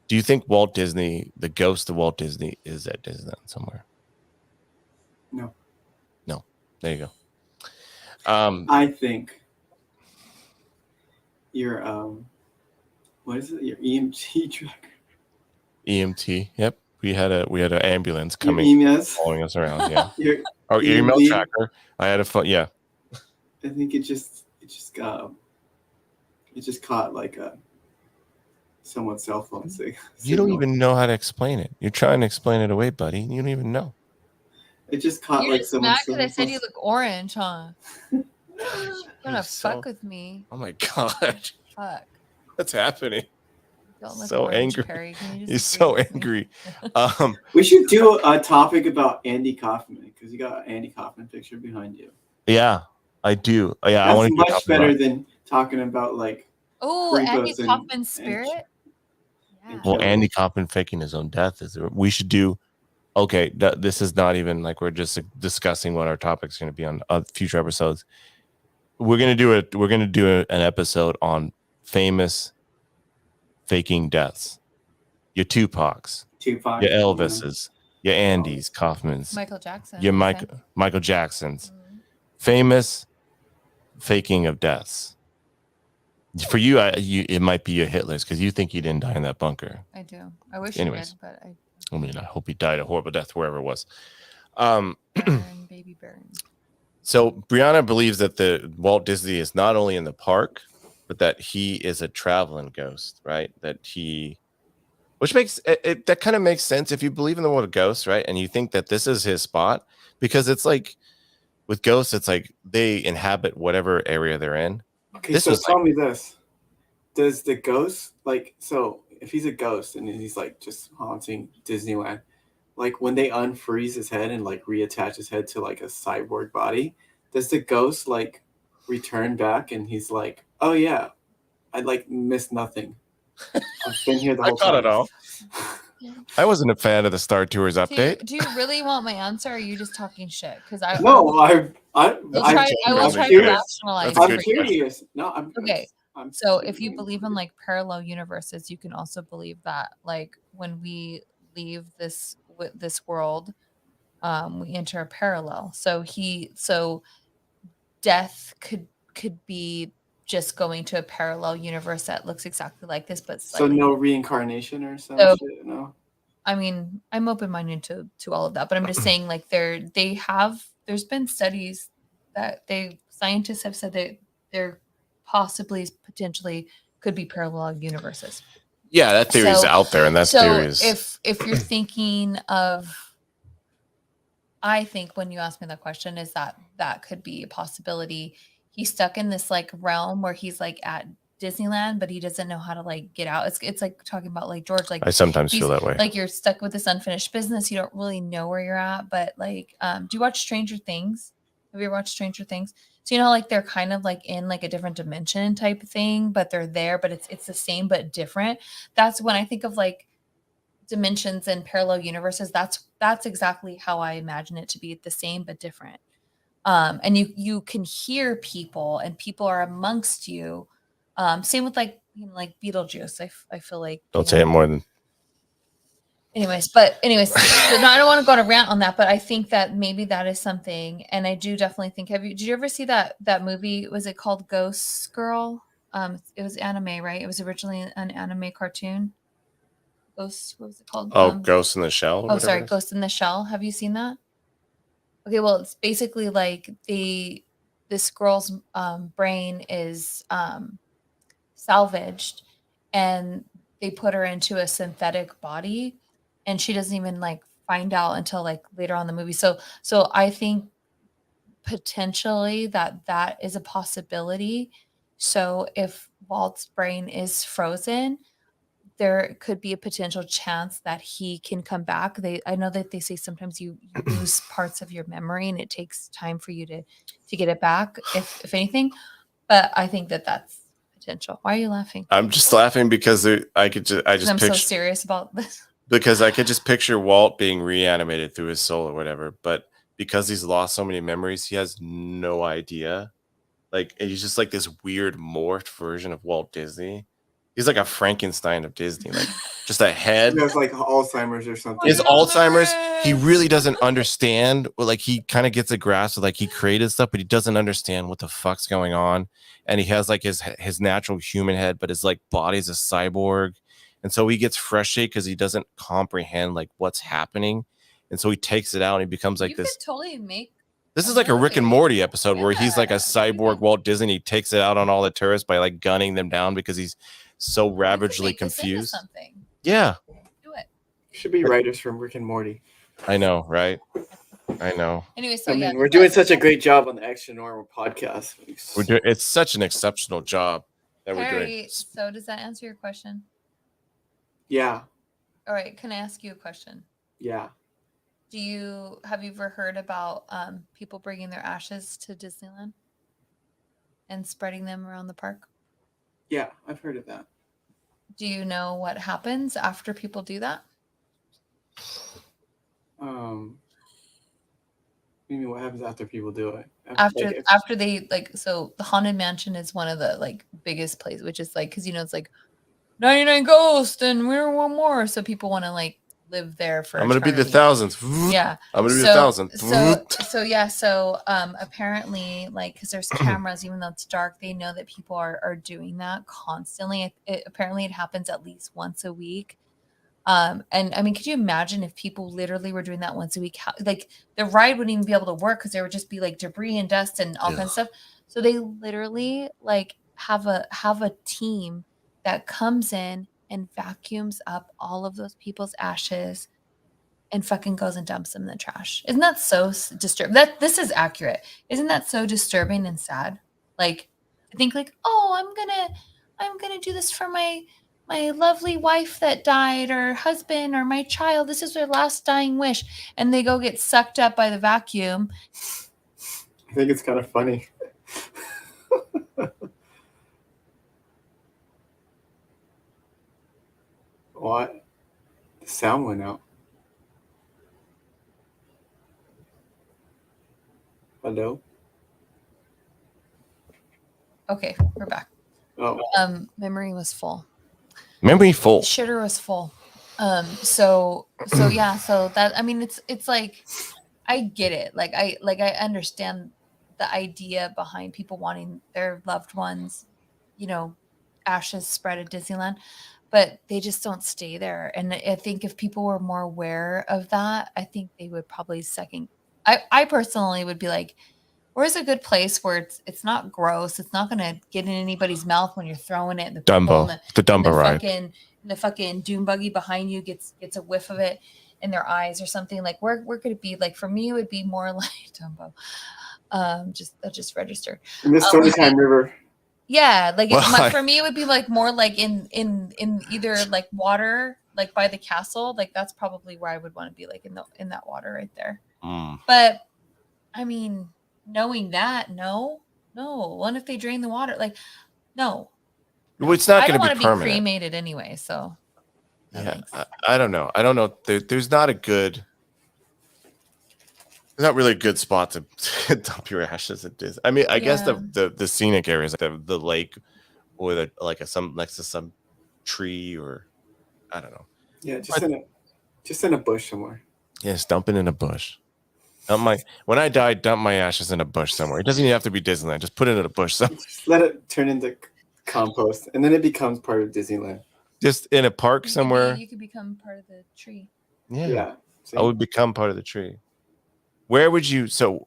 do you think Walt Disney, the ghost of Walt Disney, is at Disneyland somewhere? No. There you go. I think your what is it? Your EMT tracker. EMT. Yep. We had an ambulance Your coming EMS. following us around. Yeah. Your Our email EMD. tracker. I had a phone. Yeah. I think it just caught like someone's cell phone signal. You don't even know how to explain it. You're trying to explain it away, buddy. You don't even know. It just caught You're like just someone's mad because I cell said phone. you look orange, huh? You're gonna so- fuck with me. Oh my god. Fuck. What's happening? Don't look So orange, angry. Perry. Can you just He's agree so with me? angry. We should do a topic about Andy Kaufman because you got an Andy Kaufman picture behind you. Yeah, I do. Yeah, I That's want to much better than talking about like Oh, Andy Creepos and- Kaufman's spirit. Yeah. Well, Andy Kaufman faking his own death is. We should do. Okay, this is not even like we're just discussing what our topic's going to be on future episodes. We're gonna do it. We're gonna do an episode on famous faking deaths. Your Tupacs, Tupac, your Elvises, your Andys, Kaufmans, Michael Jackson. your okay. Michael Jacksons. Mhm. Famous faking of deaths. For you, it might be your Hitler's because you think he didn't die in that bunker. I do. I wish Anyways. he did, but I mean, I hope he died a horrible death wherever it was. burn, baby burn. So Brianna believes that the Walt Disney is not only in the park, but that he is a traveling ghost, right? Which makes it that kind of makes sense if you believe in the world of ghosts, right? And you think that this is his spot, because it's like with ghosts, it's like they inhabit whatever area they're in. Okay, This so was tell me this: does the ghost if he's a ghost and he's like just haunting Disneyland, like when they unfreeze his head and like reattach his head to like a cyborg body, does the ghost like return back and he's like, oh yeah, I like missed nothing. I've been here the I whole caught time. it all. I wasn't a fan of the Star Tours update. Do you really want my answer? Or are you just talking shit? Because I No, I will try to curious. rationalize. That's a I'm good curious. No, I'm Okay. I'm So if you believe in like parallel universes, you can also believe that like when we leave this world, we enter a parallel. So death could be just going to a parallel universe that looks exactly like this, but so slightly. no reincarnation or some So- shit. No. I mean, I'm open-minded to all of that, but I'm just saying like there's been studies that scientists have said that there potentially could be parallel universes. Yeah, that theory is So- out there, and that theory is. if you're thinking of, I think when you ask me that question is that could be a possibility. He's stuck in this like realm where he's like at Disneyland, but he doesn't know how to like get out. It's like talking about like George, like I sometimes he's feel that way. like you're stuck with this unfinished business. You don't really know where you're at. But like, do you watch Stranger Things? Have you ever watched Stranger Things? So you know, like they're kind of like in like a different dimension type of thing, but they're there, but it's the same but different. That's when I think of like dimensions and parallel universes. That's exactly how I imagine it to be, the same but different. And you can hear people, and people are amongst you. Same with like like Beetlejuice. I feel like Don't say it more than. Anyways, so no, I don't want to go on a rant on that, but I think that maybe that is something, and I do definitely think. Did you ever see that movie? Was it called Ghost Girl? It was anime, right? It was originally an anime cartoon. Ghost, what was it called? Oh, Ghost in the Shell. Oh, sorry, Ghost in the Shell. Have you seen that? Okay, well, it's basically like this girl's brain is salvaged, and they put her into a synthetic body, and she doesn't even like find out until like later on in the movie. So I think potentially that is a possibility. So if Walt's brain is frozen, there could be a potential chance that he can come back. I know that they say sometimes you lose parts of your memory and it takes time for you to get it back, if anything. But I think that that's potential. Why are you laughing? I'm just laughing because I just I'm so picture serious about this. because I could just picture Walt being reanimated through his soul or whatever. But because he's lost so many memories, he has no idea. Like he's just like this weird morphed version of Walt Disney. He's like a Frankenstein of Disney, like just a head. He has like Alzheimer's or something. His Alzheimer's, he really doesn't understand. Like he kind of gets a grasp of like he created stuff, but he doesn't understand what the fuck's going on. And he has like his natural human head, but his like body's a cyborg. And so he gets frustrated because he doesn't comprehend like what's happening. And so he takes it out and he becomes like You this. could totally make. This is like a Rick and Morty episode where he's like a Yeah. cyborg Walt Disney. And he takes it out on all the tourists by like gunning them down because he's so You could ravagely make this into confused. something. Yeah, Do it. Should be writers from Rick and Morty. I know, right? I know. Anyway, so I mean, yeah, we're doing such a great job on the Extra Normal podcast. We're doing. It's such an exceptional job that we're doing. Harry, so does that answer your question? Yeah, All right, can I ask you a question? yeah. Have you ever heard about people bringing their ashes to Disneyland and spreading them around the park? Yeah, I've heard of that. Do you know what happens after people do that? You mean what happens after people do it? After they so the Haunted Mansion is one of the like biggest places, which is like because it's like 99 ghosts and we're one more, so people want to like live there for. I'm gonna be the eternity. 1000th. Yeah, I'm gonna be the 1000th. So apparently like because there's cameras, even though it's dark, they know that people are doing that constantly. Apparently it happens at least once a week. And I mean, could you imagine if people literally were doing that once a week? Like the ride wouldn't even be able to work because there would just be like debris and dust and all kinds of stuff. So they literally like have a team that comes in and vacuums up all of those people's ashes and fucking goes and dumps them in the trash. Isn't that so disturbing? This is accurate. Isn't that so disturbing and sad? Like I think like, oh, I'm gonna do this for my lovely wife that died or husband or my child. This is their last dying wish. And they go get sucked up by the vacuum. I think it's kind of funny. What? The sound went out. Hello? Okay, we're back. Oh. Memory was full. Memory full. Shitter was full. So yeah, so that I mean it's like I get it. Like I understand the idea behind people wanting their loved ones, ashes spread at Disneyland, but they just don't stay there. And I think if people were more aware of that, I think they would probably I personally would be like, where's a good place where it's not gross, it's not gonna get in anybody's mouth when you're throwing it in the Dumbo. The Dumbo ride. The fucking dune buggy behind you gets a whiff of it in their eyes or something. Like where could it be? Like for me, it would be more like Dumbo. Just registered. In the Storytime River. Yeah, like for me, it would be like more like in either like water, like by the castle. Like that's probably where I would want to be, like in that water right there. But I mean, knowing that, no. What if they drain the water? Like, no. Well, it's not going to be permanent. I don't want to be cremated anyway, so. Yeah, I don't know. There's not really a good spot to dump your ashes at Disney. I mean, I guess the scenic areas, like the lake, or next to some tree, or I don't know. Yeah, just in a bush somewhere. Yes, dump it in a bush. When I die, dump my ashes in a bush somewhere. It doesn't even have to be Disneyland. Just put it in a bush somewhere. Just let it turn into compost, and then it becomes part of Disneyland. Just in a park somewhere. You could become part of the tree. Yeah. I would become part of the tree. Where would you? So,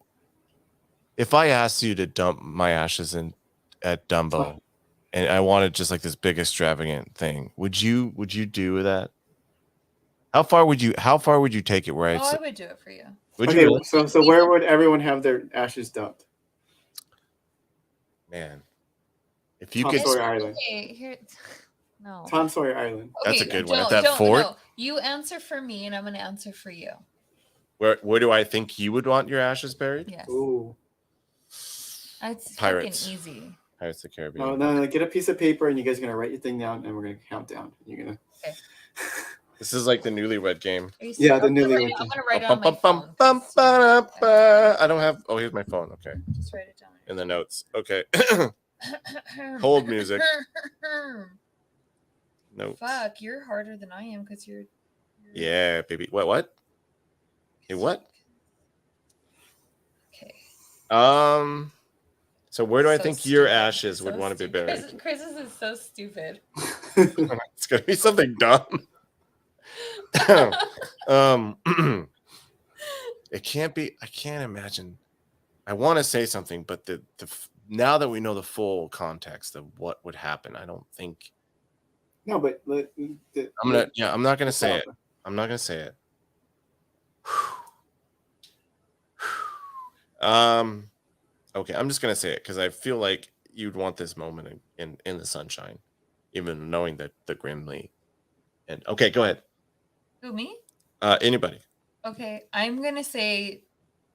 if I asked you to dump my ashes at Dumbo, and I wanted just like this big extravagant thing, would you do that? How far would you take it? I would do it for you. Would you really? So where would everyone have their ashes dumped? Man, if you Tom could. Sawyer Island. Okay, here. No. Tom Sawyer Island. That's a good one. At that fort. No. You answer for me, and I'm going to answer for you. Where do I think you would want your ashes buried? Yes. Ooh. It's Pirates. fucking easy. Pirates of the Caribbean. No, get a piece of paper and you guys are gonna write your thing down and we're gonna count down. You're gonna. Okay. This is like the newlywed game. Yeah, the I'm gonna newlywed write it- I'm game. gonna write it on my phone. I don't have. Oh, here's my phone. Okay, Just write it down. in the notes. Okay. Hold music. Notes. Fuck, you're harder than I am because you're. Yeah, baby. What? Hey, what? Okay. So where do I So think your stupid. ashes would So want to be stupid. buried? Chris's is so stupid. It's gonna be something dumb. It can't be. I can't imagine. I want to say something, but now that we know the full context of what would happen, I don't think. No, but I'm not gonna say it. I'm not gonna say it. Okay, I'm just gonna say it because I feel like you'd want this moment in the sunshine, even knowing that the grimly. And okay, go ahead. Who, me? Anybody? Okay, I'm gonna say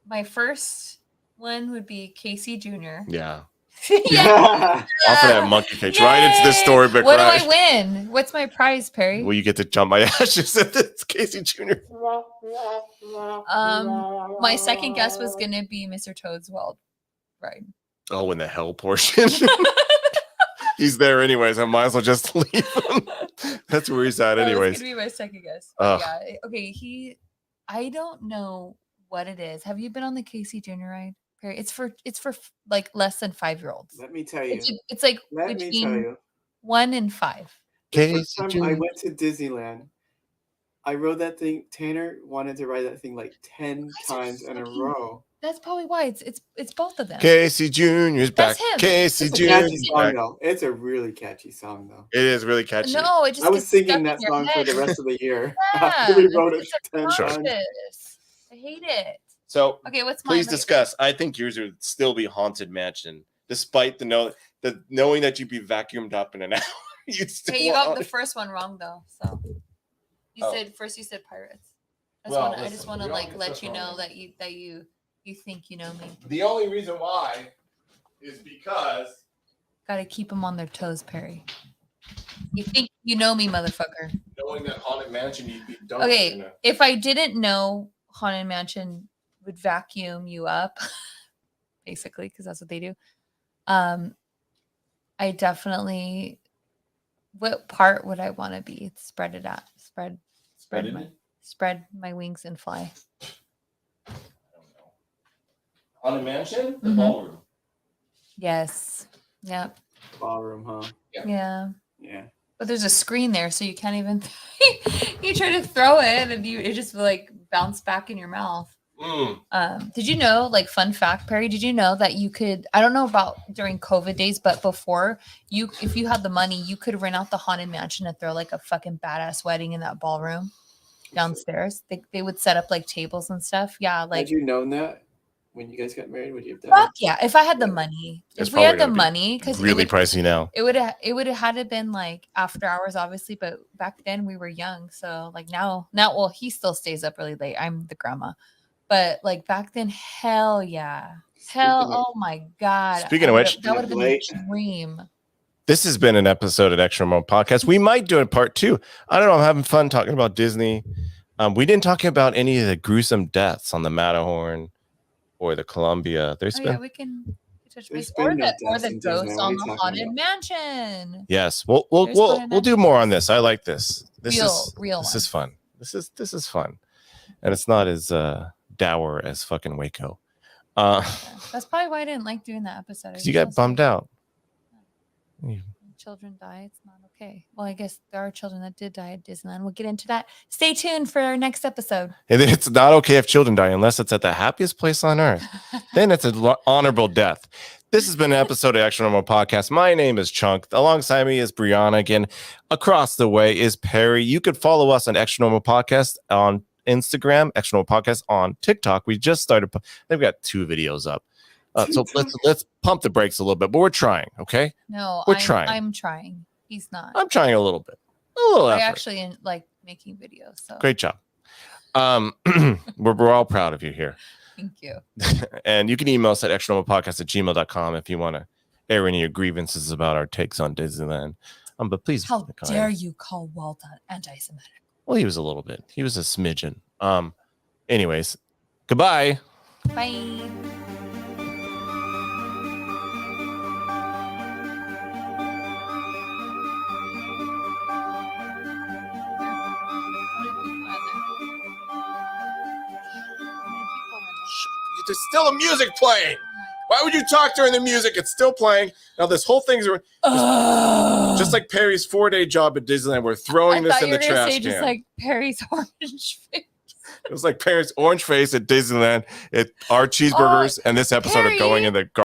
my first one would be Casey Jr. Yeah. Yeah. Off of that monkey cage, right into the storybook. What right? do I win? What's my prize, Perry? Well, you get to jump my ashes at this Casey Jr. My second guess was gonna be Mr. Toad's Wild Ride. Oh, in the hell portion. He's there anyways. I might as well just leave him. That's where he's at That was anyways. gonna be my second guess. Ugh. Yeah. Okay. I don't know what it is. Have you been on the Casey Jr. ride? Perry? It's for like less than 5-year-olds. Let me tell you. It's like Let me tell between you. 1 and 5. The first time I went to Disneyland, I rode that thing. Tanner wanted to ride that thing like 10 times in a row. That's probably why it's both of them. Casey Jr.'s back. That's him. Casey It's a Jr.'s catchy song back. though. It's a really catchy song though. It is really catchy. No, it just I was gets stuck singing in that your song for head. the rest of the year Yeah, after we wrote it it's 10 Sure. times. obnoxious. I hate it. So Okay, what's mine? please discuss. I think yours would still be Haunted Mansion, despite the knowing that you'd be vacuumed up in an hour. You'd still Okay, you want got the first one wrong though. So you Oh. said pirates. I Well, just listen, want to we like don't let get you stuff know wrong. that you think you know me. The only reason why is because Gotta keep them on their toes, Perry. You think you know me, motherfucker. knowing that Haunted Mansion, you'd be done. Okay, if I didn't know Haunted Mansion would vacuum you up, basically, because that's what they do. I definitely. What part would I want to be? Spread it out. Spread my wings and fly. I don't know. Haunted Mansion, the Mhm. ballroom. Yes. Yep. Ballroom, huh? Yeah. Yeah. But there's a screen there, so you can't even. You try to throw it, and it just like bounce back in your mouth. Did you know, like, fun fact, Perry, did you know that you could, I don't know about during COVID days, but before, if you had the money, you could rent out the Haunted Mansion and throw like a fucking badass wedding in that ballroom downstairs. They would set up like tables and stuff. Yeah, like, Had you known that when you guys got married, would you have done fuck it? yeah. If I had the money, It's if we had probably the gonna be money, because Really pricey now. it would have had to been like after hours, obviously, but back then we were young. So like now, well, he still stays up really late. I'm the grandma. But like back then, hell yeah. Oh my God. Speaking of which, that would have been late. a dream. This has been an episode of Extra Mode Podcast. We might do a part 2. I don't know. I'm having fun talking about Disney. We didn't talk about any of the gruesome deaths on the Matterhorn or the Columbia. There's Oh been yeah, we can touch There's base. been no Or deaths the in Disneyland. ghosts What are on you the talking Haunted about? Mansion. yes. There's We'll Haunted do more on this. I like this. This Real is one. fun. This is fun, and it's not as dour as fucking Waco. Yeah. That's probably why I didn't like doing that episode. Because you got bummed out. When children die, it's not okay. Well, I guess there are children that did die at Disneyland. We'll get into that. Stay tuned for our next episode. And then it's not okay if children die unless it's at the happiest place on earth. Then it's an honorable death. This has been an episode of Extra Normal Podcast. My name is Chunk. Alongside me is Brianna. Again, across the way is Perry. You could follow us on Extra Normal Podcast on Instagram, Extra Normal Podcast on TikTok. We just started. They've got 2 videos up. So let's pump the brakes a little bit, but we're trying. Okay, No, We're trying. I'm trying. He's not. I'm trying a little bit. A little I effort. actually like making videos. So Great job. We're all proud of you here. thank you. And you can email us at extranormalpodcast@gmail.com if you want to air any grievances about our takes on Disneyland. But please, How dare you call Walt anti-Semitic? Well, he was a little bit. He was a smidgen. Anyways, goodbye. Bye. There's still a music playing. Why would you talk during the music? It's still playing. Now this whole thing's just like Perry's 4-day job at Disneyland. We're throwing this in the trash can. Just like Perry's orange face. It was like Perry's orange face at Disneyland. Our cheeseburgers and this episode are going in the